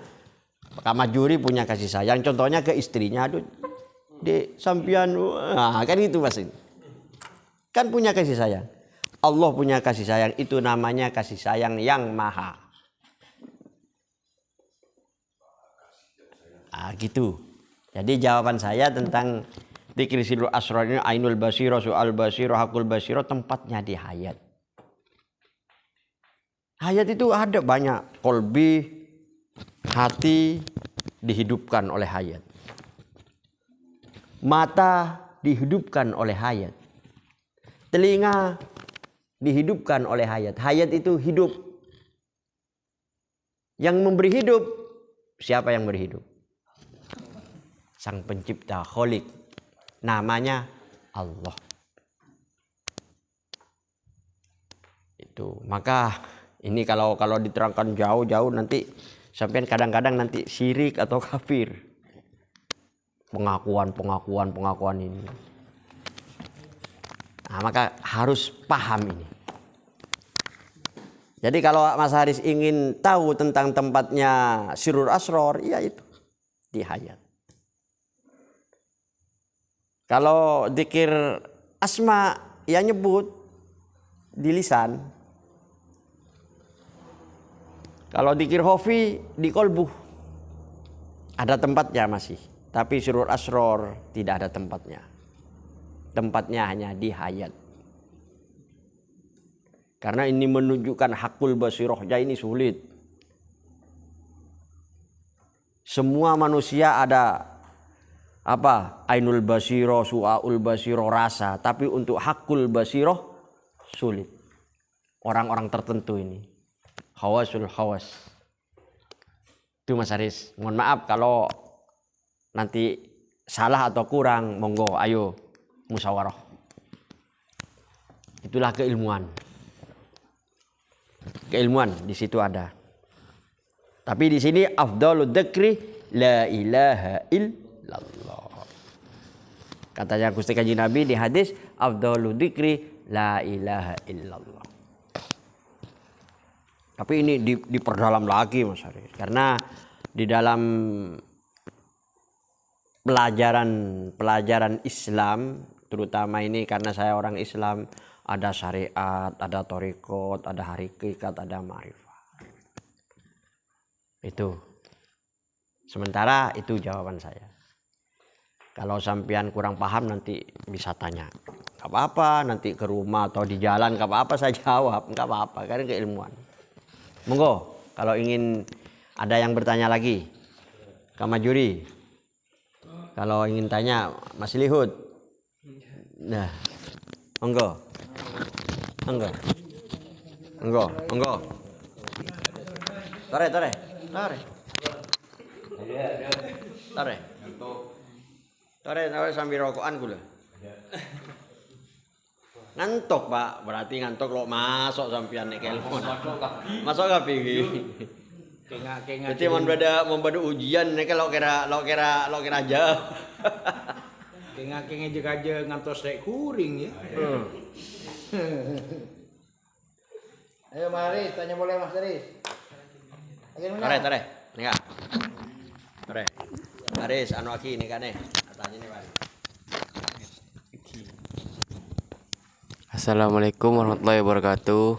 Pak Majuri punya kasih sayang. Contohnya ke istrinya. Aduh, Dek sampian. Kan gitu Mas. Kan punya kasih sayang. Allah punya kasih sayang. Itu namanya kasih sayang yang maha. Gitu. Jadi jawaban saya tentang dzikir sirrul asrar ini, ainul basiro, su'al basiro, hakul basiro, tempatnya di hayat. Hayat itu ada banyak. Kolbi, hati dihidupkan oleh hayat. Mata dihidupkan oleh hayat. Telinga dihidupkan oleh hayat. Hayat itu hidup. Yang memberi hidup, siapa yang beri hidup? Sang pencipta, Khalik. Namanya Allah. Itu. Maka ini kalau diterangkan jauh-jauh nanti sampai kadang-kadang nanti syirik atau kafir. Pengakuan ini. Nah, maka harus paham ini. Jadi kalau Mas Haris ingin tahu tentang tempatnya sirrul asrar, ya itu di hayat. Kalau dzikir asma ya nyebut di lisan. Kalau dzikir hofi di kolbu. Ada tempatnya masih. Tapi sirrul asrar tidak ada tempatnya. Tempatnya hanya di hayat. Karena ini menunjukkan hakul basirohnya ini sulit. Semua manusia ada apa? Ainul basiro, su'aul basiro, rasa. Tapi untuk hakul basiroh sulit. Orang-orang tertentu ini. Hawasul hawas. Itu Mas Haris. Mohon maaf kalau nanti salah atau kurang. Monggo ayo musyawarah. Itulah keilmuan. Keilmuan di situ ada. Tapi di sini afdhalud dzikri la ilaha illallah. Katanya Gusti Kanjeng Nabi di hadis afdhalud dzikri la ilaha illallah. Tapi ini diperdalam lagi Mas Haris. Karena di dalam pelajaran Islam, terutama ini karena saya orang Islam, ada syariat, ada thariqat, ada hakikat, ada ma'rifat. Itu. Sementara itu jawaban saya. Kalau sampean kurang paham nanti bisa tanya. Gak apa-apa, nanti ke rumah atau di jalan gak apa-apa saya jawab. Gak apa-apa, karena keilmuan. Monggo, kalau ingin ada yang bertanya lagi, Kak Majuri. Kalau ingin tanya, Mas Lihud. Nah, monggo. Monggo. Monggo, monggo. Tore. Tore sambil rokokan kula. Ngantuk Pak, berarti ngantuk lo masuk sampean nek telepon. Masuk kapi iki. Kenga Jadi membeda ujian nek lo kira jauh. kenga aja ngantos rek kuring ya. Ayo mari tanya boleh Mas Haris. Tore. Nika. Tore. Haris anu aki nika nih. Tanya nih Pak. Assalamualaikum warahmatullahi wabarakatuh.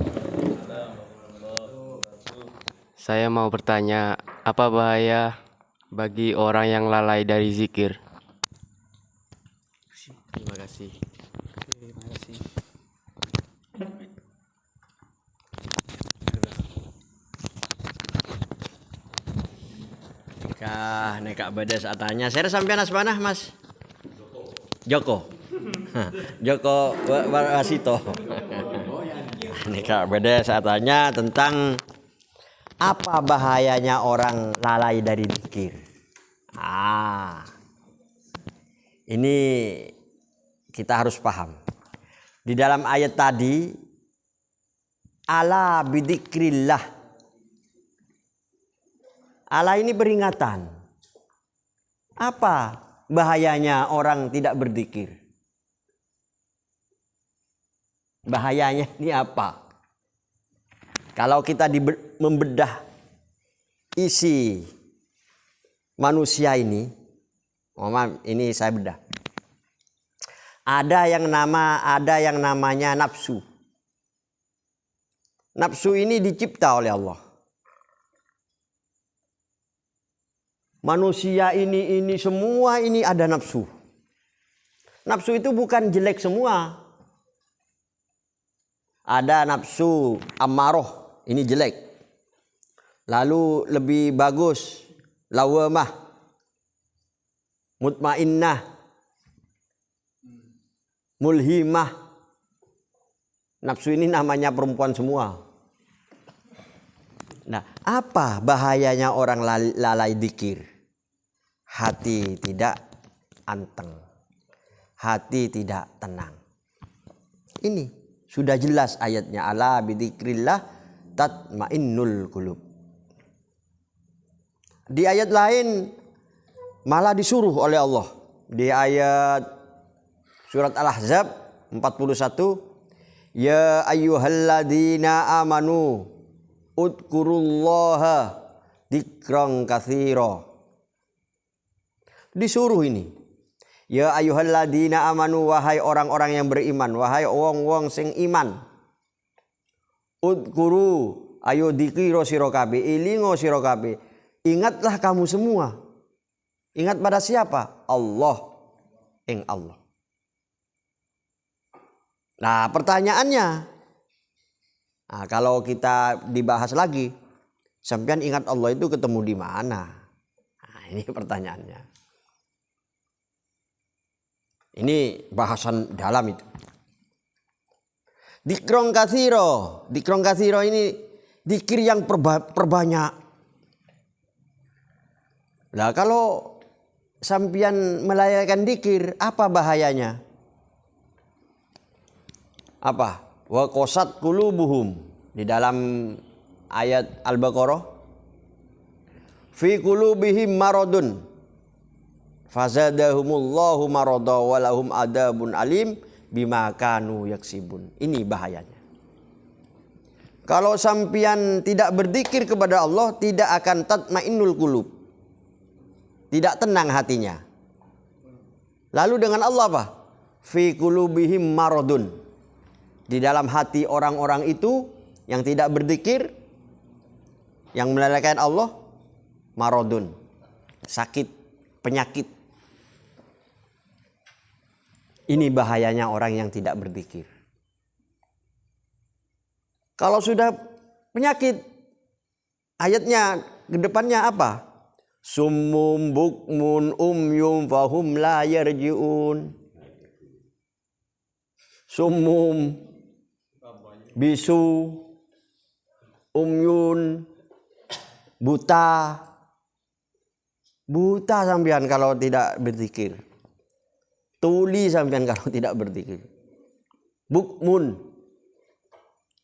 Saya mau bertanya, apa bahaya bagi orang yang lalai dari zikir? Terima kasih. Neka beda saat tanya. Saya sampean asmanah Mas. Joko. Joko Wasito. Neka beda saat tanya tentang apa bahayanya orang lalai dari zikir. Ini kita harus paham. Di dalam ayat tadi, ala bidzikrillah. Allah ini peringatan. Apa bahayanya orang tidak berzikir? Bahayanya ini apa? Kalau kita membedah isi manusia ini saya bedah. Ada yang namanya nafsu. Nafsu ini dicipta oleh Allah. Manusia ini semua ini ada nafsu. Nafsu itu bukan jelek semua. Ada nafsu ammaroh, ini jelek. Lalu lebih bagus lawamah, mutmainnah, mulhimah. Nafsu ini namanya perempuan semua. Nah, apa bahayanya orang lalai dzikir? Hati tidak anteng. Hati tidak tenang. Ini sudah jelas ayatnya, ala bidzikrillah tatmainnul qulub. Di ayat lain malah disuruh oleh Allah. Di ayat surat Al-Ahzab 41, ya ayyuhalladzina amanu udkurullaha dzikran katsira. Disuruh ini. Ya ayyuhalladzina amanu, wahai orang-orang yang beriman, wahai wong-wong sing iman. Udkuru, ayo dikira sira kabeh, ilingo sira kabeh. Ingatlah kamu semua. Ingat pada siapa? Allah. Allah. Nah, pertanyaannya, kalau kita dibahas lagi, sampean ingat Allah itu ketemu di mana? Nah, ini pertanyaannya. Ini bahasan dalam itu. Dzikron katsiro ini dzikir yang perbanyak. Lah kalau sampean melayani dzikir, apa bahayanya? Apa? Wa qasat qulubuhum, di dalam ayat Al-Baqarah, fi qulubihim maradun fazadahumullahu marada walahum adabun alim bima kanu yaksibun. Ini bahayanya. Kalau sampian tidak berzikir kepada Allah, tidak akan tatmainnul qulub. Tidak tenang hatinya. Lalu dengan Allah apa? Fi qulubihim maradun. Di dalam hati orang-orang itu yang tidak berzikir, yang melalaikan Allah, maradun. Sakit, penyakit. Ini bahayanya orang yang tidak berzikir. Kalau sudah penyakit, ayatnya ke depannya apa? Summum bukmun umyum fahum la yarji'un. Summum, bisu, umyun, buta. Buta sampean kalau tidak berzikir. Tuli sampean kalau tidak berzikir. Bukmun,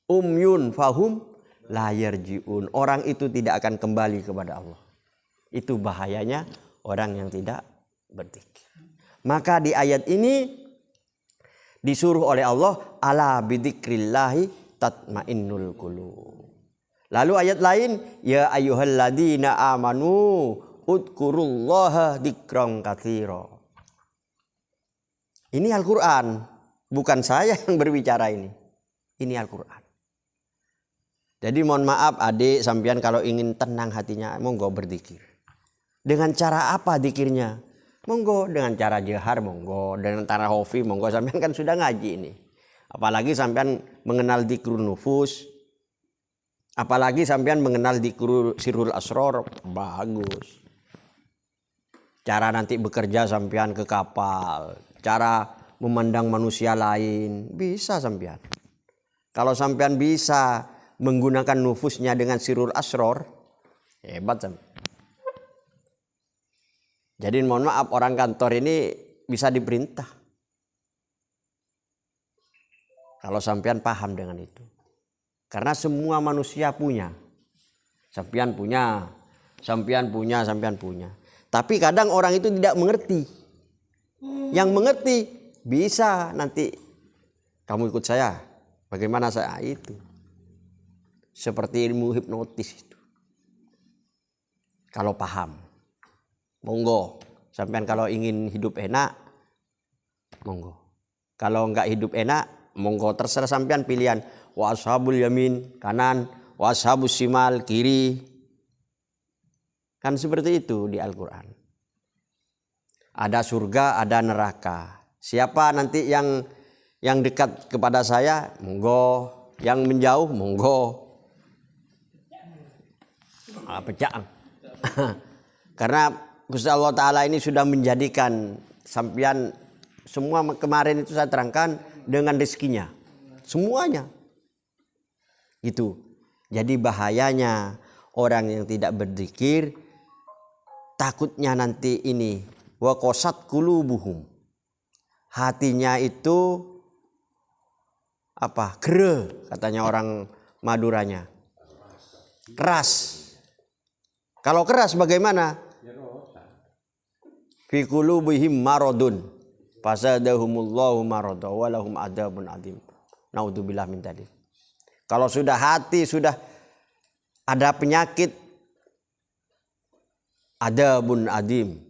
umyun fahum la yarji'un. Orang itu tidak akan kembali kepada Allah. Itu bahayanya orang yang tidak berzikir. Maka di ayat ini disuruh oleh Allah, ala bidzikrillahi tatmainnul qulub. Lalu ayat lain, ya ayyuhalladzina amanu udkurullaha dzikran katsira. Ini Al-Quran, bukan saya yang berbicara ini. Ini Al-Quran. Jadi mohon maaf adik sampean kalau ingin tenang hatinya, monggo berzikir. Dengan cara apa zikirnya? Monggo dengan cara jahar, monggo dengan cara hofi, monggo. Sampean kan sudah ngaji ini. Apalagi sampean mengenal dzikrun nufus. Apalagi sampean mengenal dzikrul sirrul asror, bagus. Cara nanti bekerja sampean ke kapal, cara memandang manusia lain, bisa sampean. Kalau sampean bisa menggunakan nufusnya dengan sirrul asror, hebat sampean. Jadi mohon maaf orang kantor ini bisa diperintah. Kalau sampean paham dengan itu. Karena semua manusia punya. Sampean punya, sampean punya, sampean punya. Tapi kadang orang itu tidak mengerti. Yang mengerti bisa nanti kamu ikut saya. Bagaimana saya itu? Seperti ilmu hipnotis itu. Kalau paham. Monggo, sampean kalau ingin hidup enak, monggo. Kalau enggak hidup enak, monggo terserah sampean pilihan. Wa ashabul yamin kanan, wa ashabus simal kiri. Kan seperti itu di Al-Quran. Ada surga, ada neraka. Siapa nanti yang dekat kepada saya, monggo. Yang menjauh, monggo. Pecah. Karena Gusti Allah Ta'ala ini sudah menjadikan sampean semua kemarin itu saya terangkan dengan rezekinya. Semuanya. Gitu. Jadi bahayanya orang yang tidak berzikir, takutnya nanti ini wa qasat qulubuhum. Hatinya itu apa? Gere katanya orang Maduranya. Keras. Kalau keras bagaimana? Fi qulubihim maradun fasadahumullahu marada wa lahum adzabun adzim. Naudzubillah min dzalik. Kalau sudah hati sudah ada penyakit, adzabun adzim.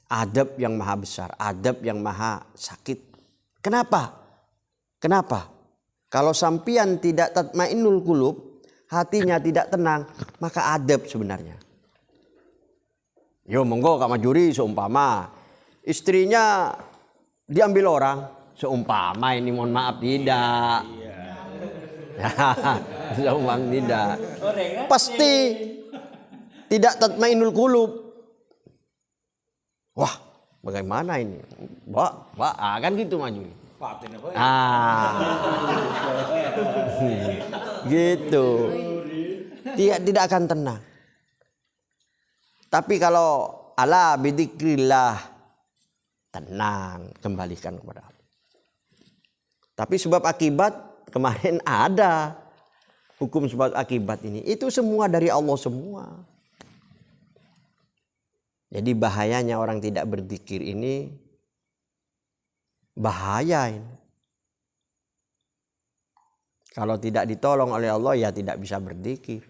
Adab yang maha besar, adab yang maha sakit. Kenapa? Kenapa? Kalau sampian tidak tatmainnul qulub, hatinya tidak tenang, maka adab sebenarnya. Yo monggo Kak Majuri seumpama istrinya diambil orang, seumpama ini mohon maaf tidak. Seumpama tidak. Pasti tidak tatmainnul qulub. Wah, bagaimana ini? Wah, kan gitu Majuri. Gitu. Tidak akan tenang. Tapi kalau ala bidzikrillah, tenang, kembalikan kepada Allah. Tapi sebab akibat kemarin ada hukum sebab akibat ini. Itu semua dari Allah semua. Jadi bahayanya orang tidak berzikir ini bahaya ini. Kalau tidak ditolong oleh Allah ya tidak bisa berzikir.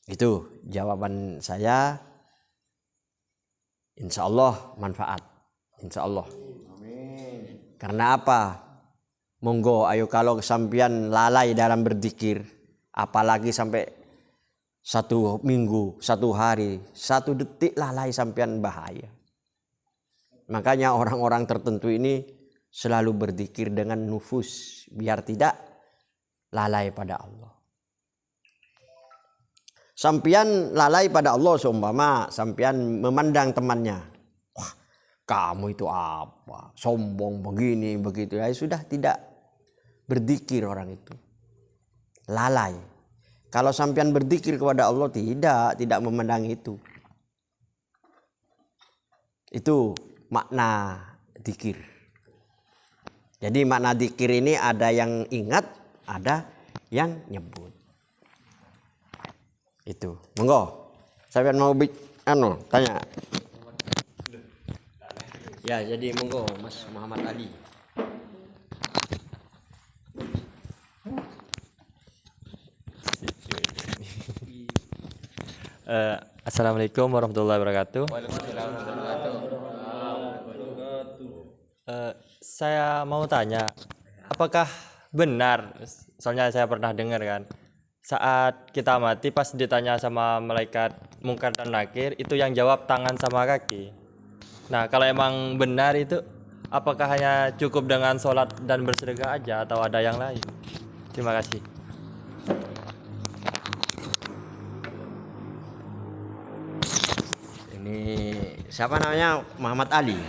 Itu jawaban saya. Insya Allah manfaat. Insya Allah. Karena apa? Monggo ayo kalau sampean lalai dalam berzikir, apalagi sampai 1 minggu, 1 hari, 1 detik lalai sampean bahaya. Makanya orang-orang tertentu ini selalu berzikir dengan nufus biar tidak lalai pada Allah. Sampean lalai pada Allah seumpama sampean memandang temannya. Wah, kamu itu apa? Sombong begini begitu. Ya sudah tidak berzikir orang itu. Lalai. Kalau sampean berzikir kepada Allah tidak memandang itu. Itu makna zikir. Jadi makna zikir ini ada yang ingat, ada yang nyebut. Itu. Monggo. Sampean mau tanya. Ya, jadi monggo Mas Muhammad Ali. Assalamualaikum warahmatullahi wabarakatuh. Saya mau tanya, apakah benar? Soalnya saya pernah dengar kan, saat kita mati pas ditanya sama malaikat Mungkar dan Nakir, itu yang jawab tangan sama kaki. Nah, kalau emang benar itu, apakah hanya cukup dengan sholat dan bersedekah aja atau ada yang lain? Terima kasih. Ini siapa namanya? Muhammad Ali.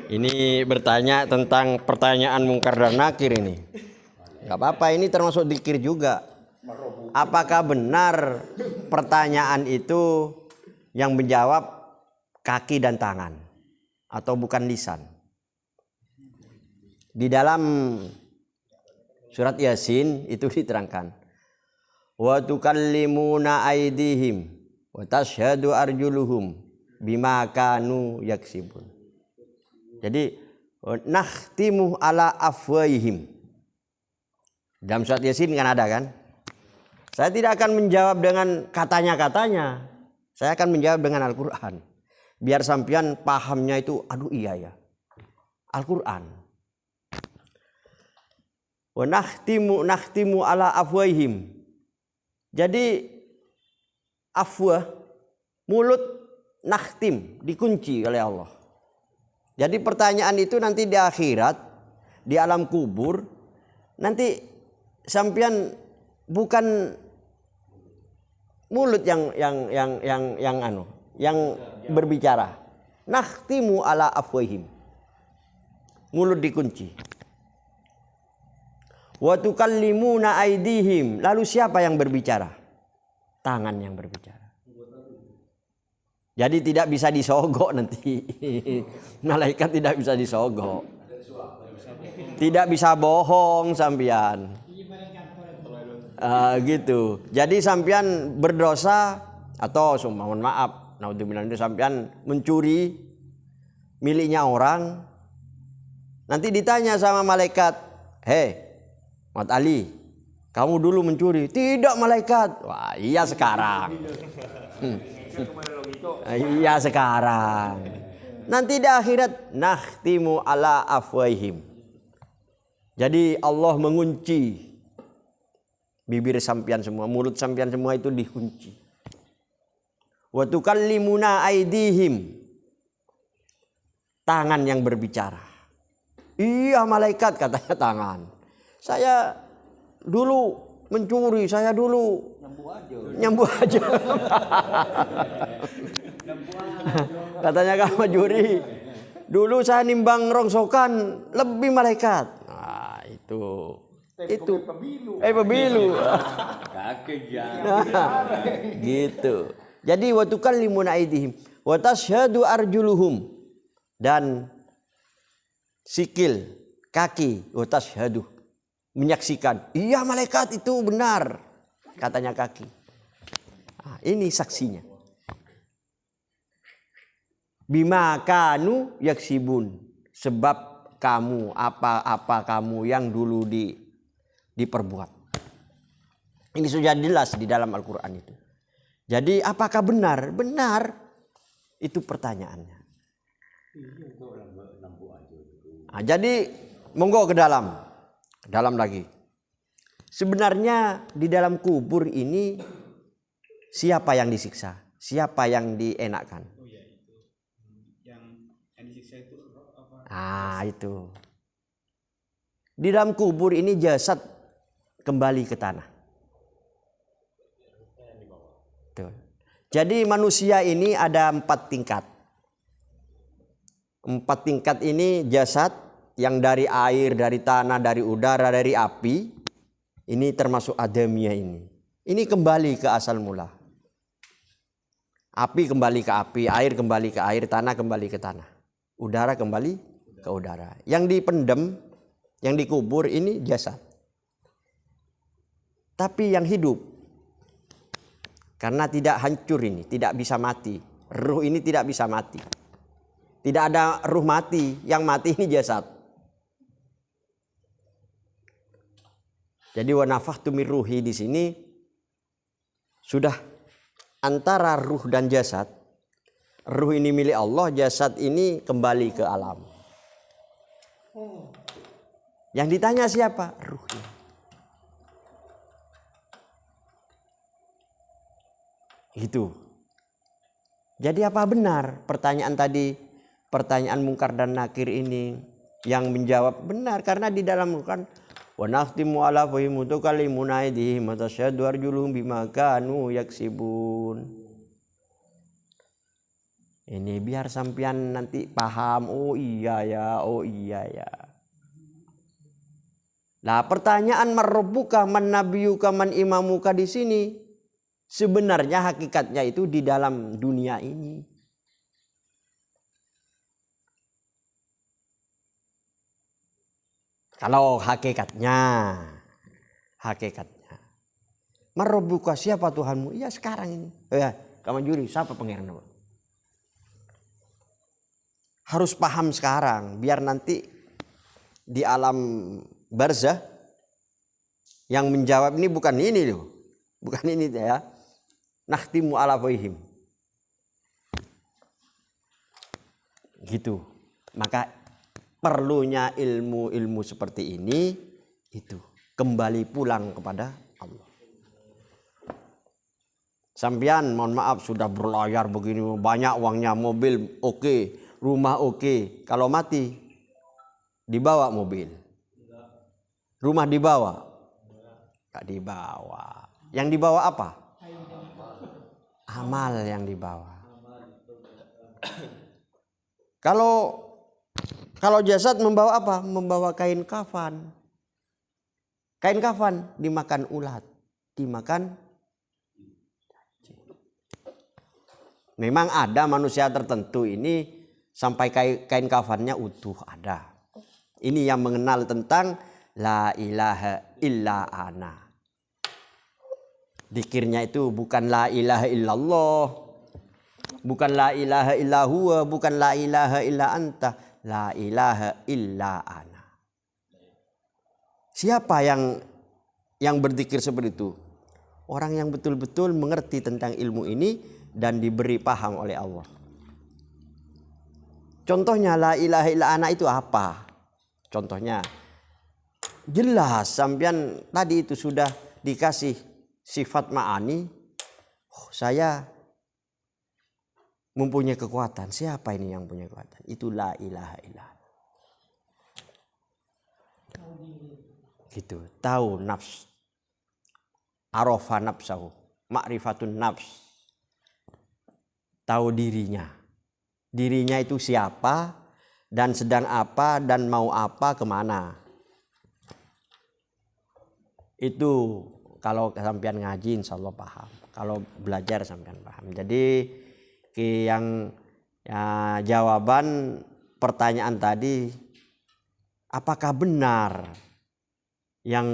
Ini bertanya tentang pertanyaan Mungkar dan Nakir ini. Gak apa-apa, ini termasuk zikir juga. Apakah benar pertanyaan itu yang menjawab kaki dan tangan atau bukan lisan? Di dalam surat Yasin itu diterangkan, wa tukallimuna aydihim wa tashhadu arjuluhum bima kanu yaksibun. Jadi nakhtimu ala afwahihim. Dalam surat Yasin kan ada kan? Saya tidak akan menjawab dengan katanya-katanya. Saya akan menjawab dengan Al-Qur'an. Biar sampean pahamnya itu aduh iya ya. Al-Qur'an. Wa nakhtimu ala afwahihim. Jadi afwah mulut nakhtim dikunci oleh Allah. Jadi pertanyaan itu nanti di akhirat, di alam kubur, nanti sampean bukan mulut yang berbicara. Nakhtimu ala afwahim. Mulut dikunci. Wa tukallimuna aydihim. Lalu siapa yang berbicara? Tangan yang berbicara. Jadi tidak bisa disogok nanti. Malaikat tidak bisa disogok. Tidak bisa bohong sampean. Gitu. Jadi sampean berdosa atau mohon maaf, naudzubillah itu sampean mencuri miliknya orang. Nanti ditanya sama malaikat, "Hei, Mat Ali, kamu dulu mencuri?" "Tidak, malaikat." Wah, iya sekarang. Iya sekarang. Nanti di akhirat nakhtimu ala afwahim. Jadi Allah mengunci bibir sampean semua, mulut sampean semua itu dikunci. Wa tukallimuna aydihim. Tangan yang berbicara. Iya malaikat, katanya tangan. Saya dulu mencuri, saya dulu nyambu aja. Katanya kamu juri. Dulu saya nimbang rongsokan lebih malaikat. Nah, itu pemilu. Gitu. Jadi wa tukallimuna aydihim wa tashhadu arjuluhum, dan sikil kaki wa tashhadu menyaksikan. Iya malaikat itu benar, katanya kaki. Nah, ini saksinya. Bima kanu yaksibun, sebab kamu apa-apa kamu yang dulu diperbuat. Ini sudah jelas di dalam Al-Quran itu. Jadi apakah benar? Benar. Itu pertanyaannya. Nah, jadi monggo ke dalam. Dalam lagi. Sebenarnya di dalam kubur ini siapa yang disiksa? Siapa yang dienakkan? Itu. Di dalam kubur ini jasad kembali ke tanah. Tuh. Jadi manusia ini ada 4 tingkat. 4 tingkat ini jasad yang dari air, dari tanah, dari udara, dari api. Ini termasuk adamiyah ini. Ini kembali ke asal mula. Api kembali ke api, air kembali ke air, tanah kembali ke tanah. Udara kembali ke udara. Yang dipendem, yang dikubur ini jasad. Tapi yang hidup, karena tidak hancur ini, tidak bisa mati. Ruh ini tidak bisa mati. Tidak ada ruh mati, yang mati ini jasad. Jadi wa nafakhtu min ruhi di sini sudah antara ruh dan jasad. Ruh ini milik Allah, jasad ini kembali ke alam. Yang ditanya siapa? Ruhnya. Gitu. Jadi apa benar pertanyaan tadi, pertanyaan Munkar dan Nakir ini? Yang menjawab benar karena di dalam Al-Quran wa nakhtimu ala fahim tukallimuna aydihim wa tasyhadu arjuluhum bima kanu yaksibun. Ini biar sampean nanti paham, oh iya ya, oh iya ya. Nah, pertanyaan man rabbuka man nabiyuka man imamuka di sini sebenarnya hakikatnya itu di dalam dunia ini. Kalau hakikatnya. Man rabbuka, siapa Tuhanmu? Ya sekarang ini. Ya, kamu juri, siapa pangeran? Harus paham sekarang biar nanti di alam barzah yang menjawab ini bukan ini loh. Bukan ini ya. Nakhtimu ala fahim. Gitu. Maka perlunya ilmu-ilmu seperti ini itu kembali pulang kepada Allah. Sampean mohon maaf sudah berlayar begini banyak uangnya, mobil oke. Rumah oke, kalau mati dibawa mobil. Rumah dibawa? Gak dibawa. Yang dibawa apa? Amal yang dibawa. Kalau jasad membawa apa? Membawa kain kafan. Kain kafan dimakan ulat, dimakan. Memang ada manusia tertentu ini sampai kain kafannya utuh ada. Ini yang mengenal tentang la ilaha illa ana. Dikirnya itu bukan la ilaha illallah, bukan la ilaha illa huwa, bukan la ilaha illa anta, la ilaha illa ana. Siapa yang berzikir seperti itu? Orang yang betul-betul mengerti tentang ilmu ini dan diberi paham oleh Allah. Contohnya la ilaha illa ana itu apa? Contohnya jelas sampean tadi itu sudah dikasih sifat ma'ani. Oh, saya mempunyai kekuatan. Siapa ini yang punya kekuatan? Itu la ilaha illa ana. Gitu, tahu nafs. Arafa nafsahu, ma'rifatun nafs. Tahu dirinya. Dirinya itu siapa dan sedang apa dan mau apa kemana. Itu kalau sampean ngaji insya Allah paham. Kalau belajar sampean paham. Jadi yang jawaban pertanyaan tadi, apakah benar yang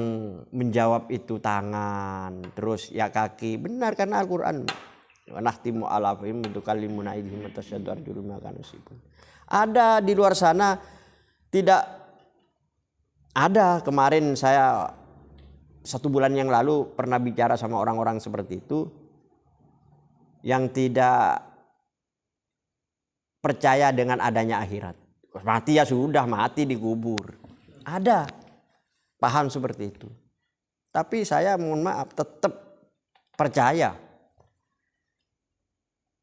menjawab itu tangan terus ya kaki? Benar karena Al-Quran Wa nahtimu ala afwahihim wa tukallimuna aydihim wa tashhadu arjuluhum bima kanu yaksibun. Ada di luar sana, tidak ada. Kemarin saya 1 bulan yang lalu pernah bicara sama orang-orang seperti itu yang tidak percaya dengan adanya akhirat. Mati ya sudah, mati dikubur. Ada paham seperti itu. Tapi saya mohon maaf tetap percaya.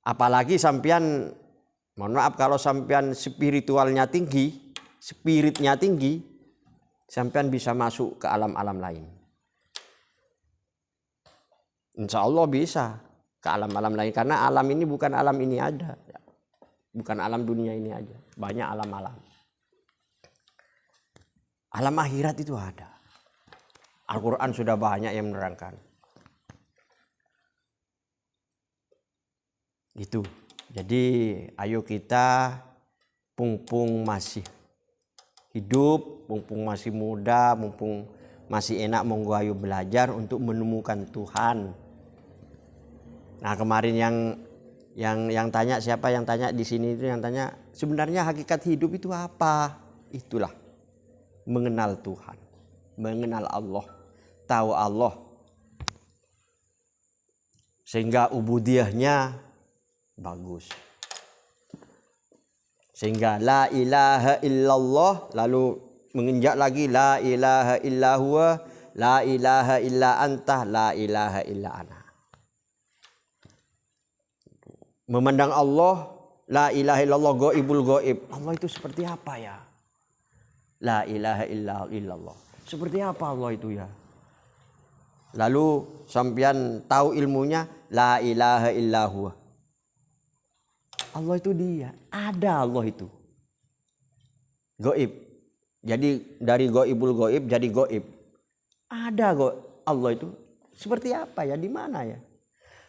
Apalagi sampean, mohon maaf kalau sampean spiritualnya tinggi, spiritnya tinggi, sampean bisa masuk ke alam-alam lain. Insya Allah bisa ke alam-alam lain, karena alam ini bukan alam ini aja, bukan alam dunia ini aja, banyak alam-alam. Alam akhirat itu ada. Al-Quran sudah banyak yang menerangkan. Gitu. Jadi ayo kita mumpung masih hidup, mumpung masih muda, mumpung masih enak, monggo ayo belajar untuk menemukan Tuhan. Nah, kemarin yang tanya, siapa yang tanya di sini itu, yang tanya sebenarnya hakikat hidup itu apa? Itulah mengenal Tuhan, mengenal Allah, tahu Allah. Sehingga ubudiyahnya bagus. Sehingga la ilaha illallah, lalu menginjak lagi la ilaha illa huwa, la ilaha illa anta, la ilaha illa ana. Memandang Allah, la ilaha illallah goibul goib. Allah itu seperti apa ya? La ilaha illallah. Seperti apa Allah itu ya? Lalu sampean tahu ilmunya, la ilaha illa huwa. Allah itu dia, ada Allah itu. Goib. Jadi dari goibul goib jadi goib. Ada Allah itu. Seperti apa ya? Di mana ya?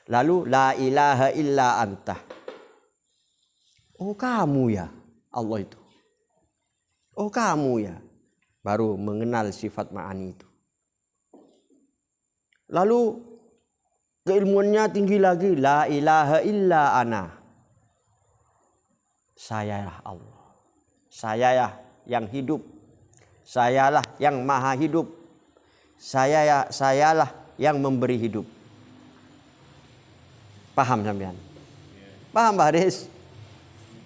Lalu la ilaha illa anta. Oh kamu ya Allah itu. Oh kamu ya. Baru mengenal sifat ma'ani itu. Lalu keilmuannya tinggi lagi. La ilaha illa ana. Sayalah Allah. Sayalah yang hidup. Sayalah yang maha hidup. Sayalah yang memberi hidup. Paham sampean? Paham Pak Haris?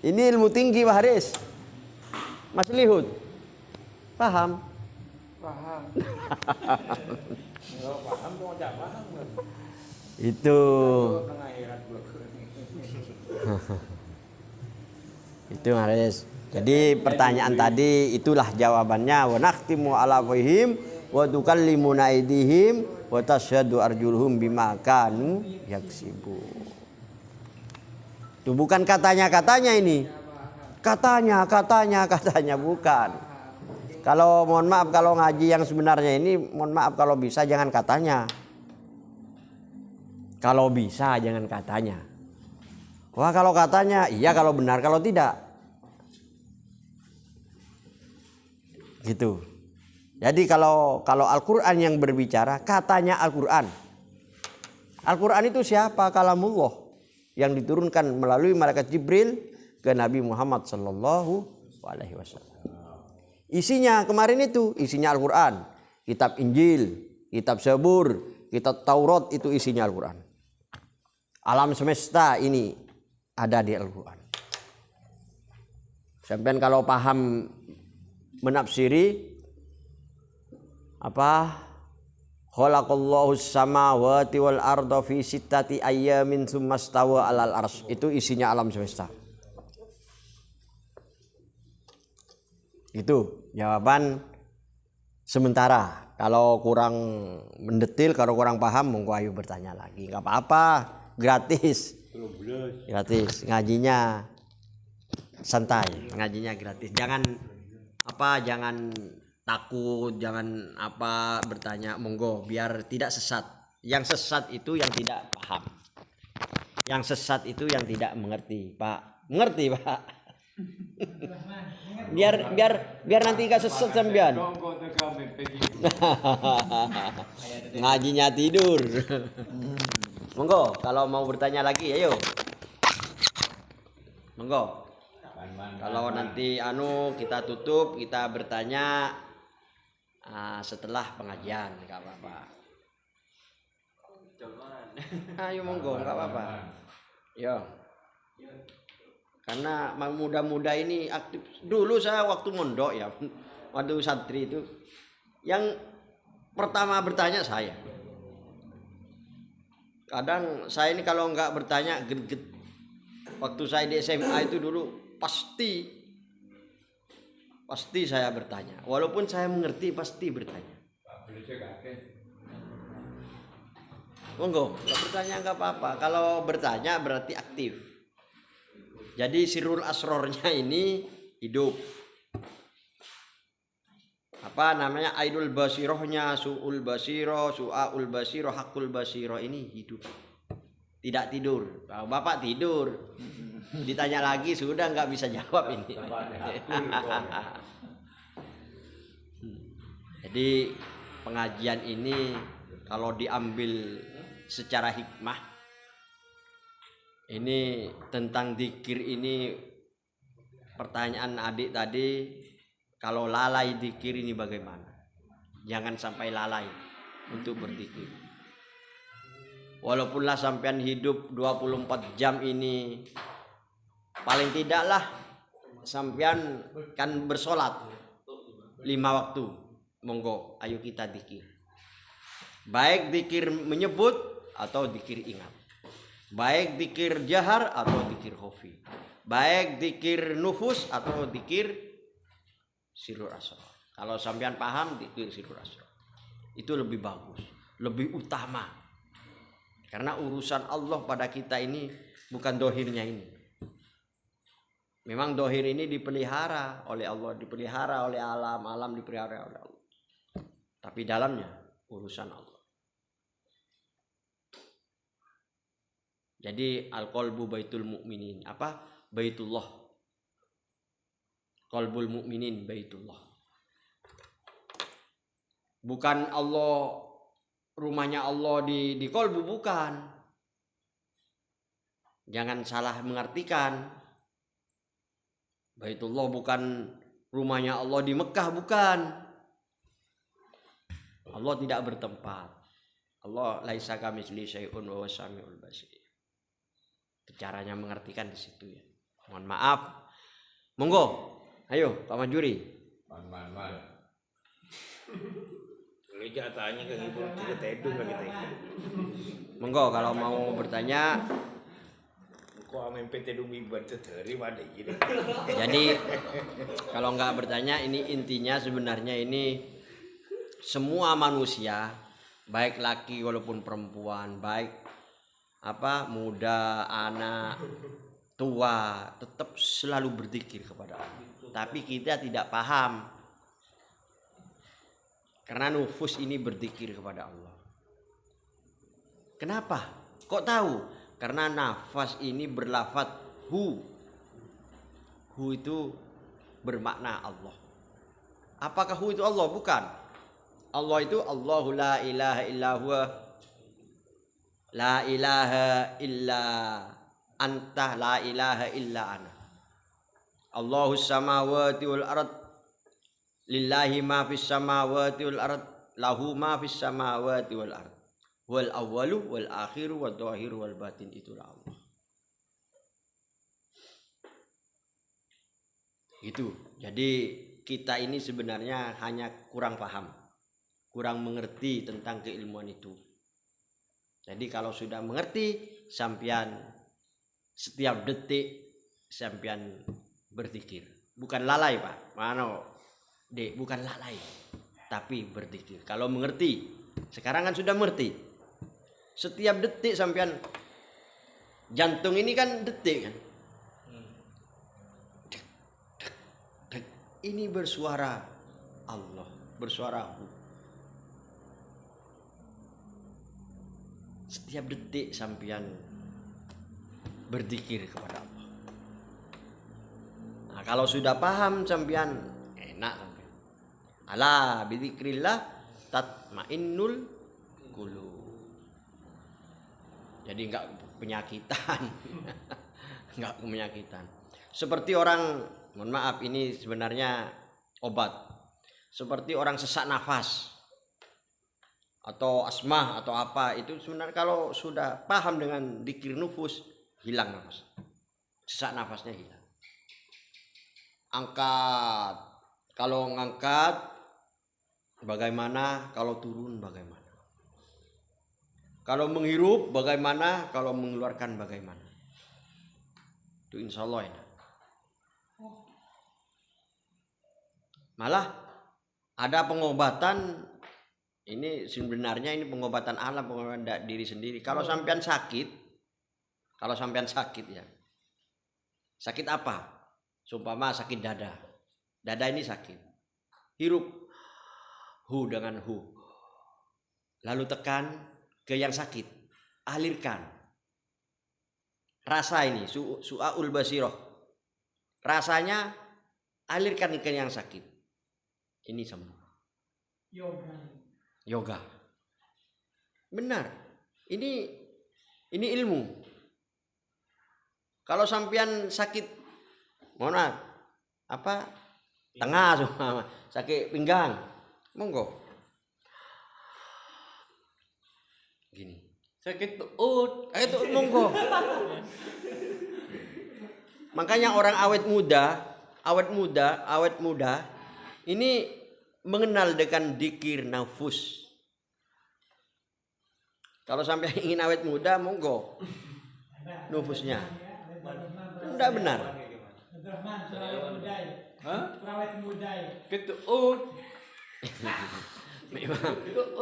Ini ilmu tinggi Pak Haris. Mas Lihud. Paham? Paham. Kalau paham kok enggak paham. Itu. Itu Haris. Jadi pertanyaan tadi itulah jawabannya. Wa nakhtimu ala afwahihim wa tukallimuna aydihim wa tashhadu arjuluhum bima kanu yaksibun. Itu bukan katanya ini. Katanya bukan. Kalau mohon maaf kalau ngaji yang sebenarnya ini, mohon maaf kalau bisa jangan katanya. Kalau bisa jangan katanya. Wah kalau katanya iya, kalau benar, kalau tidak. Gitu. Jadi kalau Al-Quran yang berbicara, katanya Al-Quran. Al-Quran itu siapa? Kalamullah yang diturunkan melalui malaikat Jibril ke Nabi Muhammad sallallahu alaihi wasallam. Isinya kemarin itu, isinya Al-Quran. Kitab Injil, kitab Zabur, kitab Taurat, itu isinya Al-Quran. Alam semesta ini ada di Al-Quran. Sampai kalau paham menafsiri apa? Khalaqallahu samawati wal arda fi sittati ayyamin tsumma stawa 'alal arsy. Itu isinya alam semesta. Itu jawaban sementara. Kalau kurang mendetil, kalau kurang paham, monggo ayo bertanya lagi. Enggak apa-apa, gratis. Gratis. Ngajinya santai, ngajinya gratis. Jangan takut, jangan bertanya, monggo biar tidak sesat. Yang sesat itu yang tidak paham. Yang sesat itu yang tidak mengerti, Pak. Mengerti, Pak? biar nanti gak sesat sampean. Ngajinya tidur. Monggo, kalau mau bertanya lagi, ayo. Monggo. Kalau nanti kita tutup, kita bertanya setelah pengajian, nggak apa-apa. Ayo monggo, nggak apa-apa. Yo. Karena muda-muda ini aktif. Dulu saya waktu mondok ya, waktu santri itu, yang pertama bertanya saya. Kadang saya ini kalau nggak bertanya greget. Waktu saya di SMA itu dulu pasti saya bertanya. Walaupun saya mengerti pasti bertanya. Monggo, kalau bertanya nggak apa-apa. Kalau bertanya berarti aktif. Jadi sirul asrornya ini hidup. Apa namanya, ainul basirohnya, su'ul basiro, su'aul basiro, hakul basiro ini hidup. Tidak tidur. Kalau bapak tidur, ditanya lagi sudah nggak bisa jawab ini. Jadi pengajian ini kalau diambil secara hikmah, ini tentang dzikir ini, pertanyaan adik tadi, kalau lalai dzikir ini bagaimana? Jangan sampai lalai untuk berzikir. Walaupunlah sampean hidup 24 jam ini, paling tidaklah sampean kan bersolat 5 waktu. Monggo, ayo kita dzikir. Baik dzikir menyebut atau dzikir ingat. Baik dzikir jahar atau dzikir khafi. Baik dzikir nufus atau dzikir sirrul asrar. Kalau sampean paham dzikir sirrul asrar, itu lebih bagus, lebih utama. Karena urusan Allah pada kita ini bukan dohirnya ini. Memang dohir ini dipelihara oleh Allah, dipelihara oleh alam dipelihara oleh Allah. Tapi dalamnya urusan Allah. Jadi al-qalbu baitul mu'minin. Apa? Baitullah. Qalbul mu'minin baitullah. Bukan Allah, rumahnya Allah di qalbu, bukan. Jangan salah mengartikan. Baitullah bukan rumahnya Allah di Mekah, bukan. Allah tidak bertempat. Allah laisa kamitslihi syai'un wa huwas samiul basir. Caranya mengartikan di situ ya. Mohon maaf. Monggo. Ayo Pak Majuri. Liga tanya ke ibu kita tedung kan kita. Monggo kalau mau bertanya. Kok amen PT dum iban teteri wade gitu. Jadi kalau nggak bertanya, ini intinya sebenarnya ini semua manusia, baik laki walaupun perempuan, baik muda, anak, tua, tetap selalu berzikir kepada Allah. Tapi kita tidak paham. Karena nufus ini berzikir kepada Allah. Kenapa? Kok tahu? Karena nafas ini berlafaz hu. Hu itu bermakna Allah. Apakah hu itu Allah? Bukan. Allah itu Allahu la ilaha illa huwa. La ilaha illa anta, la ilaha illa ana. Allahus samawati wal ard. Lillahi ma fis samawati wal ard. Lahu ma fis samawati wal ard. Wal awwalu wal akhiru wal dhahiru wal batin, itulah Allah. Itu. Jadi kita ini sebenarnya hanya kurang paham, kurang mengerti tentang keilmuan itu. Jadi kalau sudah mengerti, sampean setiap detik sampean berzikir. Bukan lalai, Pak. Mana? Dek, bukan lalai, tapi berzikir. Kalau mengerti, sekarang kan sudah mengerti. Setiap detik sampean, jantung ini kan detik kan. Ini bersuara Allah, bersuara Hu. Setiap detik sampean berzikir kepada Allah. Nah, kalau sudah paham sampean, enak sampean. Ala bidzikrillah tatmainnul qulub. Jadi nggak penyakitan. Nggak penyakitan. Seperti orang, mohon maaf ini sebenarnya obat. Seperti orang sesak nafas atau asma atau apa, itu sebenarnya kalau sudah paham dengan dzikir nufus, hilang nafas. Sesak nafasnya hilang. Angkat. Kalau ngangkat bagaimana, kalau turun bagaimana. Kalau menghirup bagaimana, kalau mengeluarkan bagaimana. Itu insya Allah enak. Malah ada pengobatan, ini sebenarnya ini pengobatan alam, pengobatan diri sendiri. Kalau sampean sakit ya. Sakit apa? Sumpama sakit dada. Dada ini sakit. Hirup hu dengan hu. Lalu tekan ke yang sakit. Alirkan. Rasa ini su'aul basiroh. Rasanya alirkan ke yang sakit. Ini sembuh. Yoga. Benar. Ini ilmu. Kalau sampean sakit, mohon maaf, apa? Tengah semua, sakit pinggang, monggo. Gini. Sakit perut, itu monggo. Makanya orang awet muda ini mengenal dengan dzikir nafus. Kalau sampai ingin awet muda, monggo. Nufusnya. Tidak benar.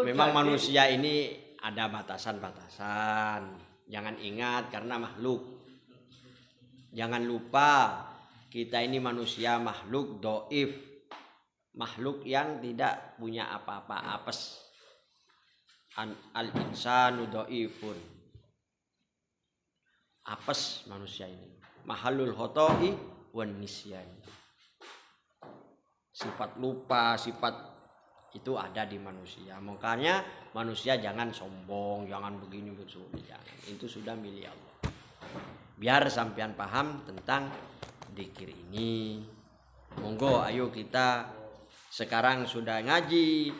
Memang manusia ini ada batasan-batasan. Jangan ingat karena makhluk. Jangan lupa kita ini manusia makhluk doif. Makhluk yang tidak punya apa-apa, apes. Al-insanu doifun. Apes manusia ini. Mahalul khoto'i wan nisyan. Sifat lupa, sifat itu ada di manusia. Makanya manusia jangan sombong, jangan begini begini, jangan. Itu sudah milik Allah. Biar sampean paham tentang dzikir ini. Monggo ayo kita sekarang sudah ngaji,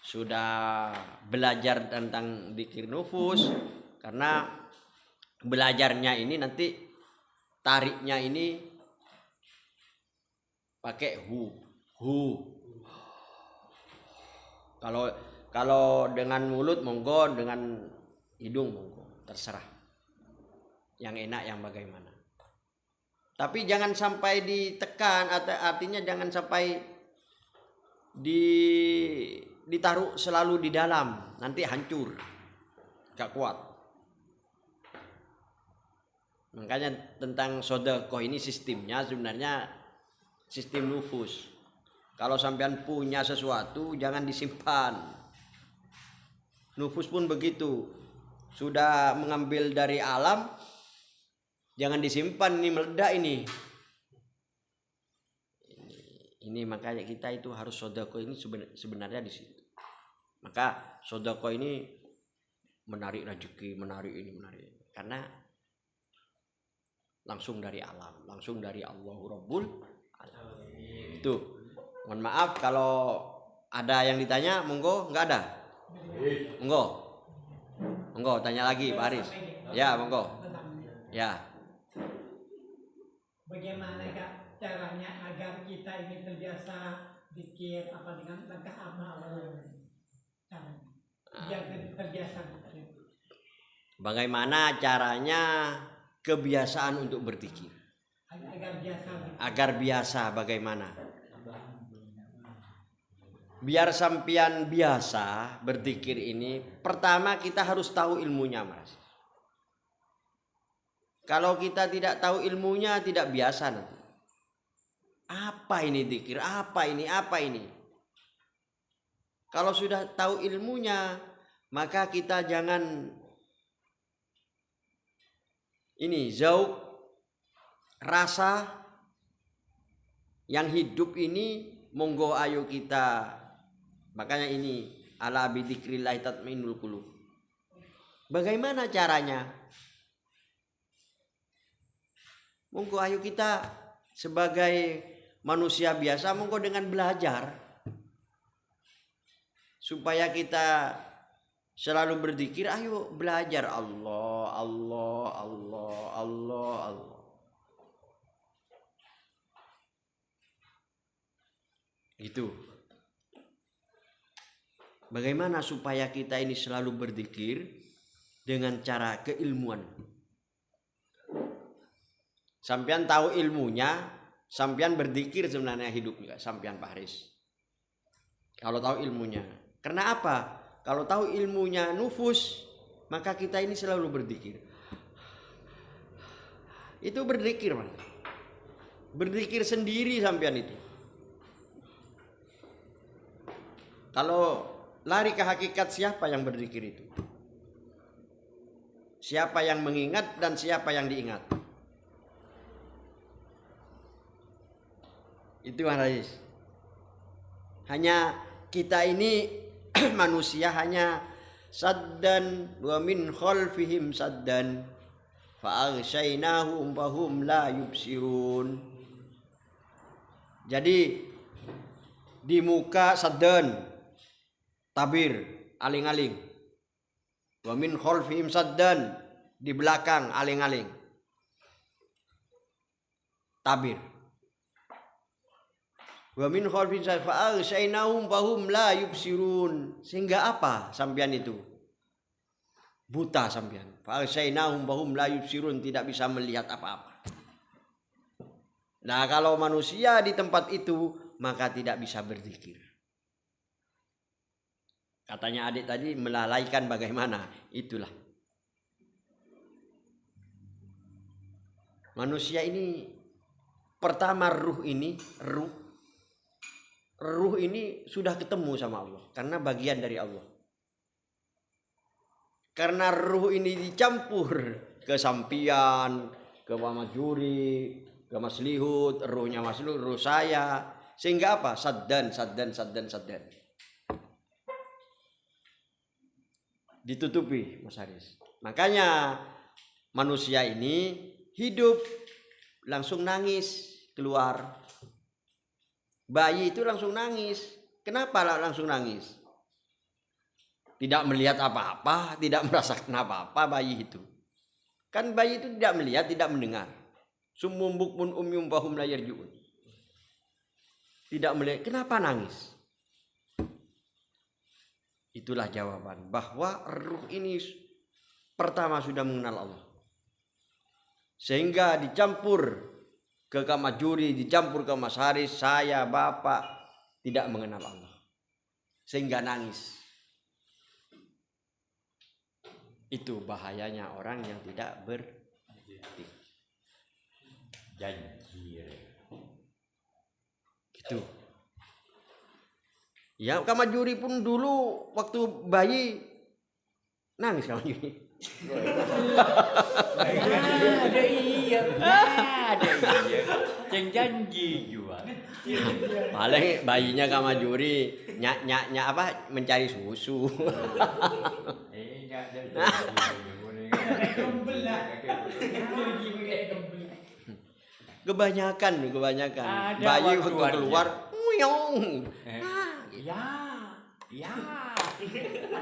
sudah belajar tentang dzikir nufus, karena belajarnya ini nanti tariknya ini pakai hu. Kalau dengan mulut monggo, dengan hidung monggo, terserah. Yang enak yang bagaimana. Tapi jangan sampai ditekan, artinya jangan sampai ditaruh selalu di dalam, nanti hancur, gak kuat. Makanya tentang sedekah ini sistemnya sebenarnya sistem nufus. Kalau sampean punya sesuatu jangan disimpan. Nufus pun begitu. Sudah mengambil dari alam, jangan disimpan, ini meledak ini. Ini makanya kita itu harus sedekah ini sebenarnya di situ. Maka sedekah ini menarik rezeki, menarik ini, menarik. Karena langsung dari alam, langsung dari Allahu Rabbul Alamin. Itu. Mohon maaf kalau ada yang ditanya, monggo. Enggak ada? Monggo. Monggo tanya lagi Pak Aris. Ya, monggo. Ya. Bagaimana Kak caranya agar kita ini terbiasa zikir apa dengan langkah apa caranya? Biar terbiasa zikir. Bagaimana caranya kebiasaan untuk berzikir? Agar biasa bagaimana? Biar sampian biasa berzikir ini, pertama kita harus tahu ilmunya, Mas. Kalau kita tidak tahu ilmunya, tidak biasa nanti. Apa ini zikir? Apa ini? Apa ini? Kalau sudah tahu ilmunya, maka kita jangan ini zauq, rasa yang hidup ini, monggo ayo kita. Makanya ini ala bidzikrillah tatmainnul qulub. Bagaimana caranya? Monggo ayo kita sebagai manusia biasa monggo dengan belajar supaya kita selalu berzikir, ayo belajar Allah, Allah, Allah, Allah, Allah. Itu. Bagaimana supaya kita ini selalu berzikir dengan cara keilmuan. Sampian tahu ilmunya, sampian berzikir sebenarnya hidup juga, sampian Pak Haris. Kalau tahu ilmunya. Karena apa? Kalau tahu ilmunya nufus, maka kita ini selalu berzikir. Itu berzikir, Mas. Berzikir sendiri sampian itu. Kalau lari ke hakikat, siapa yang berzikir itu? Siapa yang mengingat dan siapa yang diingat? Itu Haris. Hanya kita ini manusia hanya saddan wa min khalfihim saddan fa aghshaynahum fahum la yubsirun. Jadi di muka saddan tabir aling-aling. Wa min khalfihim saddan, di belakang aling-aling. Tabir. Wa min khalfihim saddan fa aghshaynahum fahum la yubsirun. Sehingga apa sampean itu? Buta sampean. Fa aghshaynahum fahum la yubsirun, tidak bisa melihat apa-apa. Nah, kalau manusia di tempat itu maka tidak bisa berzikir. Katanya adik tadi melalaikan bagaimana? Itulah. Manusia ini pertama ruh ini sudah ketemu sama Allah karena bagian dari Allah. Karena ruh ini dicampur ke sampian, ke Muhammad Juri, ke Mas Lihut, ruhnya Mas Lihut, ruh saya, sehingga apa? Saddan. Ditutupi, Mas Haris. Makanya manusia ini hidup langsung nangis keluar. Bayi itu langsung nangis. Kenapa langsung nangis? Tidak melihat apa-apa, tidak merasakan apa-apa bayi itu. Kan bayi itu tidak melihat, tidak mendengar. Summum bukmun umyum fahum la yarji'un. Tidak melihat, kenapa nangis? Itulah jawaban bahwa ruh ini pertama sudah mengenal Allah. Sehingga dicampur ke Kamajuri, dicampur ke Mas Haris, saya, Bapak tidak mengenal Allah. Sehingga nangis. Itu bahayanya orang yang tidak berzikir. Janji. Gitu. Ya, Kamajuri pun dulu waktu bayi nangis Kamajuri. Ada iya. Ceng janji juga. Paling bayinya Kamajuri nyak apa mencari susu. Kebanyakan bayi waktu keluar nguyong. Ya.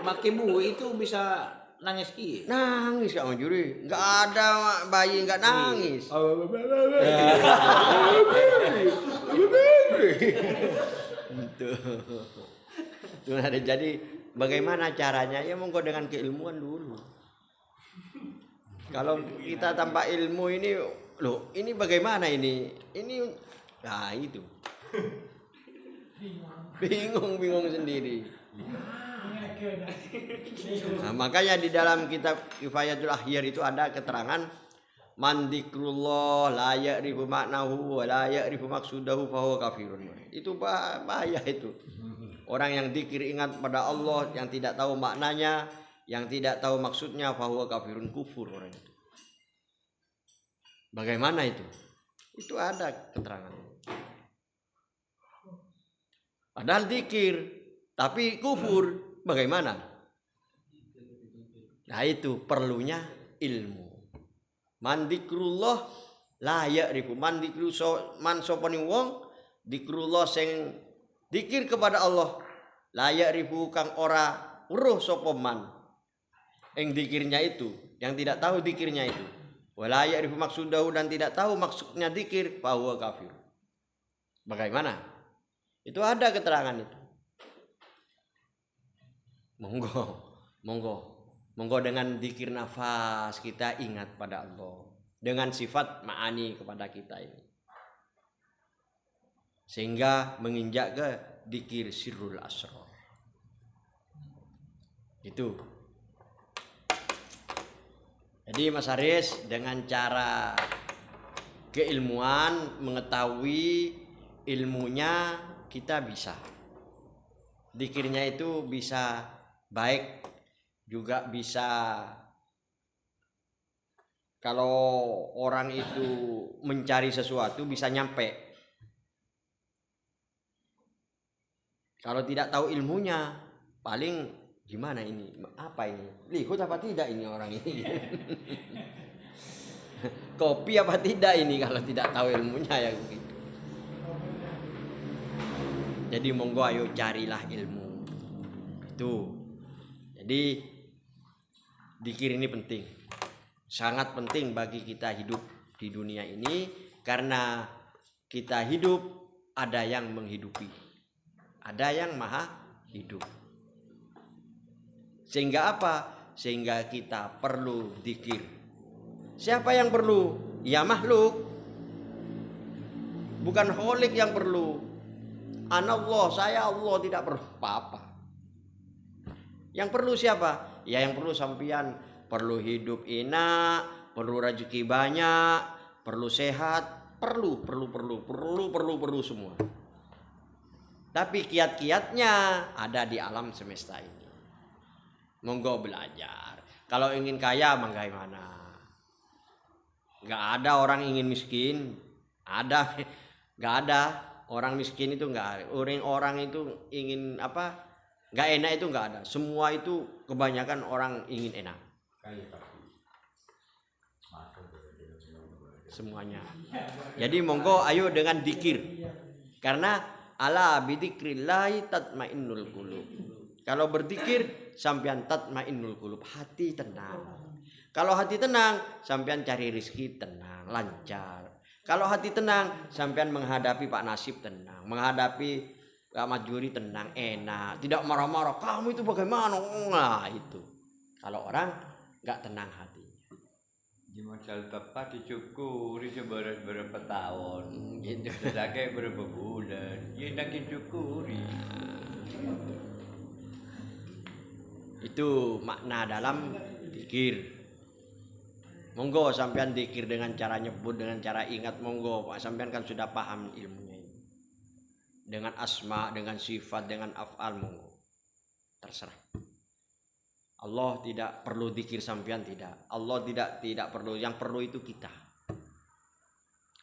Makin bu itu bisa nangis ki. Nangis Kak Manjuri. Enggak ada bayi enggak nangis. Itu ada. Jadi bagaimana caranya? Ya monggo dengan keilmuan dulu. Kalau kita tanpa ilmu ini, loh, ini bagaimana ini? Ini nah itu. Bingung sendiri. Nah, makanya di dalam kitab Kifayatul Ahyar itu ada keterangan man dzikrullah la ya'rifu maknahu wa la ya'rifu maqsudahu fa huwa kafirun. Itu bahaya itu. Orang yang zikir ingat pada Allah yang tidak tahu maknanya, yang tidak tahu maksudnya fa huwa kafirun, kufur orang itu. Bagaimana itu? Itu ada keterangan. Padahal zikir tapi kufur, bagaimana? Nah itu perlunya ilmu. Man dzikrullah La ya'rifu man dikru man sopani wong dikrullah sing dikir kepada Allah. La ya'rifu kang ora weruh sapa man ing dikirnya itu, yang tidak tahu dikirnya itu. Wala ya'rifu maksudahu dan tidak tahu maksudnya dikir, bahwa kafir. Bagaimana? Itu ada keterangan itu. Monggo dengan dikir nafas kita ingat pada Allah. Dengan sifat ma'ani kepada kita ini. Sehingga menginjak ke dikir sirrul asrar. Itu. Jadi Mas Haris dengan cara keilmuan mengetahui ilmunya kita bisa. Dikirnya itu bisa baik, juga bisa kalau orang itu mencari sesuatu bisa nyampe. Kalau tidak tahu ilmunya, paling gimana ini? Apa ini? Lihat apa tidak ini orang ini? Kopi apa tidak ini kalau tidak tahu ilmunya ya begitu. Jadi monggo ayo carilah ilmu. Itu. Jadi dikir ini penting. Sangat penting bagi kita hidup di dunia ini karena kita hidup ada yang menghidupi. Ada yang maha hidup. Sehingga apa? Sehingga kita perlu dikir. Siapa yang perlu? Ya makhluk. Bukan kholik yang perlu. Anallah, saya Allah tidak perlu apa-apa. Yang perlu siapa? Ya yang perlu sampian, perlu hidup enak, perlu rezeki banyak, perlu sehat, perlu semua. Tapi kiat-kiatnya ada di alam semesta ini. Monggo belajar. Kalau ingin kaya bagaimana? Gak ada orang ingin miskin. Ada, gak ada. Orang miskin itu enggak ada. Orang itu ingin apa? Enggak enak itu enggak ada. Semua itu kebanyakan orang ingin enak. Semuanya. Jadi monggo ayo dengan dikir. Karena ala bidzikrillah tatmainnul qulub. Kalau berzikir sampean tatmainnul qulub, hati tenang. Kalau hati tenang, sampean cari rezeki tenang, lancar. Kalau hati tenang, sampean menghadapi Pak Nasib tenang, menghadapi Pak Majuri tenang, enak, tidak marah-marah. Kamu itu bagaimana? Nah itu. Kalau orang nggak tenang hati. Di modal bapak dicukuri berapa tahun, Gitu. sedangkan berapa bulan, ya nak dicukuri. Itu makna dalam zikir. Monggo sampean zikir dengan cara nyebut, dengan cara ingat, monggo Pak, sampean kan sudah paham ilmunya ini. Dengan asma, dengan sifat, dengan af'al, monggo. Terserah. Allah tidak perlu zikir sampean, tidak. Allah tidak perlu, yang perlu itu kita.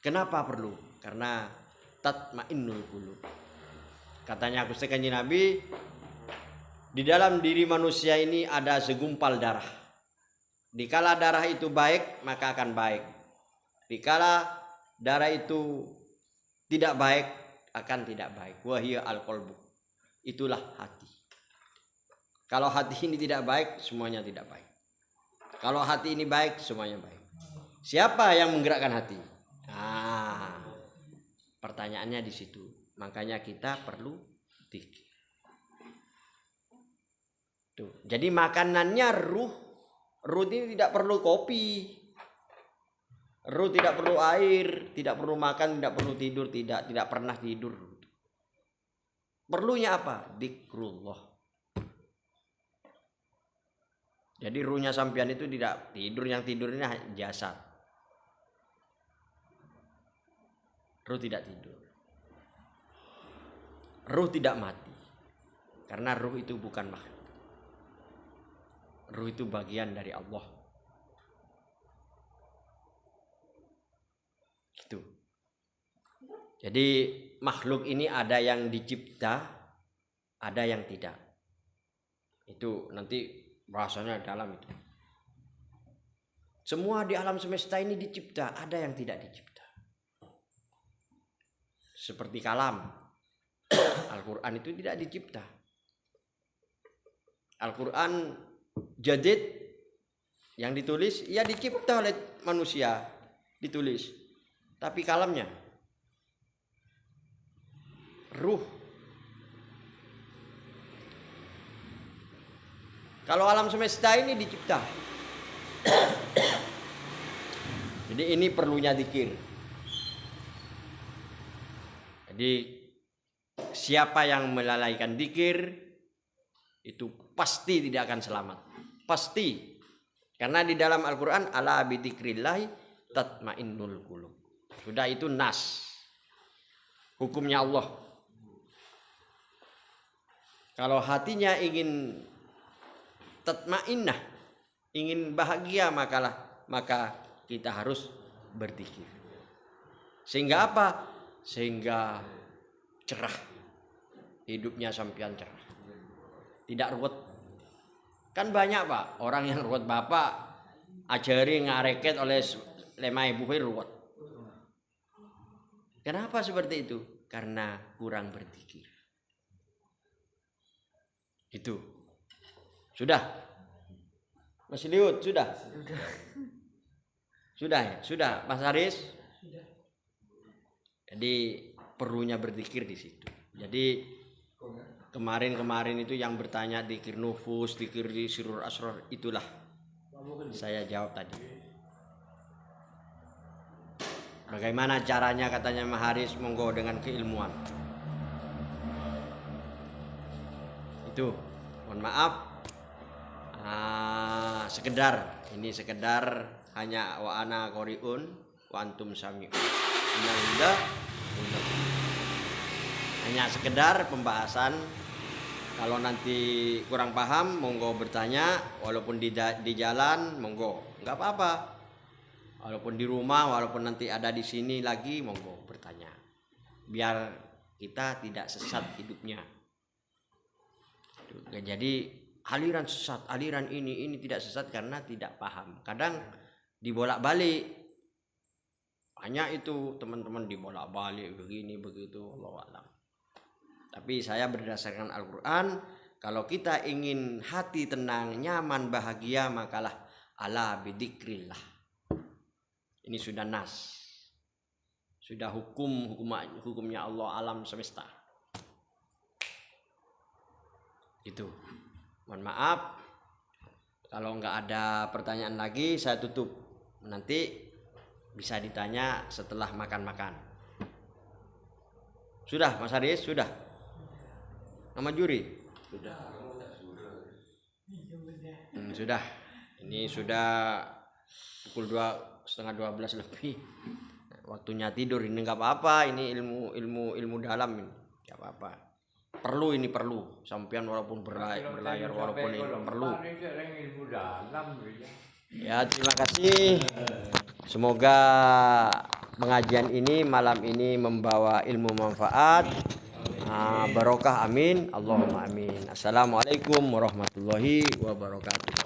Kenapa perlu? Karena tatmainnul qulub. Katanya Gusti Kanjeng Nabi, di dalam diri manusia ini ada segumpal darah. Dikala darah itu baik, maka akan baik. Dikala darah itu tidak baik, akan tidak baik. Wahia al-qalbu. Itulah hati. Kalau hati ini tidak baik, semuanya tidak baik. Kalau hati ini baik, semuanya baik. Siapa yang menggerakkan hati? Nah, pertanyaannya di situ. Makanya kita perlu zikir. Tuh. Jadi makanannya ruh. Ruh ini tidak perlu kopi. Ruh tidak perlu air, tidak perlu makan, tidak perlu tidur, tidak pernah tidur. Perlunya apa? Dzikrullah. Jadi ruhnya sampean itu tidak tidur, yang tidurnya jasad. Ruh tidak tidur. Ruh tidak mati. Karena ruh itu bukan makhluk. Ruh itu bagian dari Allah. Gitu. Jadi makhluk ini ada yang dicipta, ada yang tidak. Itu nanti bahasanya dalam itu. Semua di alam semesta ini dicipta, ada yang tidak dicipta. Seperti kalam. Al-Quran itu tidak dicipta. Al-Quran jadid yang ditulis, ya dicipta oleh manusia, ditulis. Tapi kalamnya, ruh. Kalau alam semesta ini dicipta. Jadi ini perlunya zikir. Jadi siapa yang melalaikan zikir itu pasti tidak akan selamat. Pasti. Karena di dalam Al-Quran ala bidzikrillah tatmainnul qulub. Sudah itu nas. Hukumnya Allah. Kalau hatinya ingin tatmainnah, ingin bahagia maka kita harus berzikir. Sehingga apa? Sehingga cerah. Hidupnya sampean cerah. Tidak ruwet. Kan banyak Pak, orang yang ruwet Bapak ajari ngareket oleh lemai buhir ruwet. Kenapa seperti itu? Karena kurang berzikir. Itu. Sudah. Mas Liut, sudah. Sudah ya, sudah Mas Haris. Jadi perlunya berzikir di situ. Jadi kemarin itu yang bertanya zikir nufus, zikir di sirur asrar, itulah saya jawab tadi. Bagaimana caranya katanya Mas Haris, monggo dengan keilmuan. Itu, mohon maaf. Ini sekedar hanya wa ana qoriun wa antum sami'un. Hanya sekedar pembahasan. Kalau nanti kurang paham monggo bertanya, walaupun di jalan monggo, nggak apa-apa. Walaupun di rumah, walaupun nanti ada di sini lagi monggo bertanya. Biar kita tidak sesat hidupnya. Jadi aliran sesat, aliran ini tidak sesat karena tidak paham. Kadang dibolak-balik. Banyak itu teman-teman dibolak-balik begini begitu, Allahu a'lam. Tapi saya berdasarkan Al-Quran, kalau kita ingin hati tenang, nyaman, bahagia, makalah ala bidzikrillah. Ini sudah nas. Sudah hukumnya Allah alam semesta. Itu. Mohon maaf. Kalau nggak ada pertanyaan lagi, saya tutup. Nanti bisa ditanya setelah makan-makan. Sudah, Mas Haris? Sudah? Nama juri? Sudah. Sudah. Ini sudah pukul 11:30 lebih. Waktunya tidur ini nggak apa-apa. Ini ilmu dalam ini. Nggak apa-apa. Perlu sampean walaupun berlayar walaupun ini perlu. Ya, terima kasih. Semoga pengajian ini malam ini membawa ilmu manfaat, barokah, amin. Allahumma amin. Assalamualaikum warahmatullahi wabarakatuh.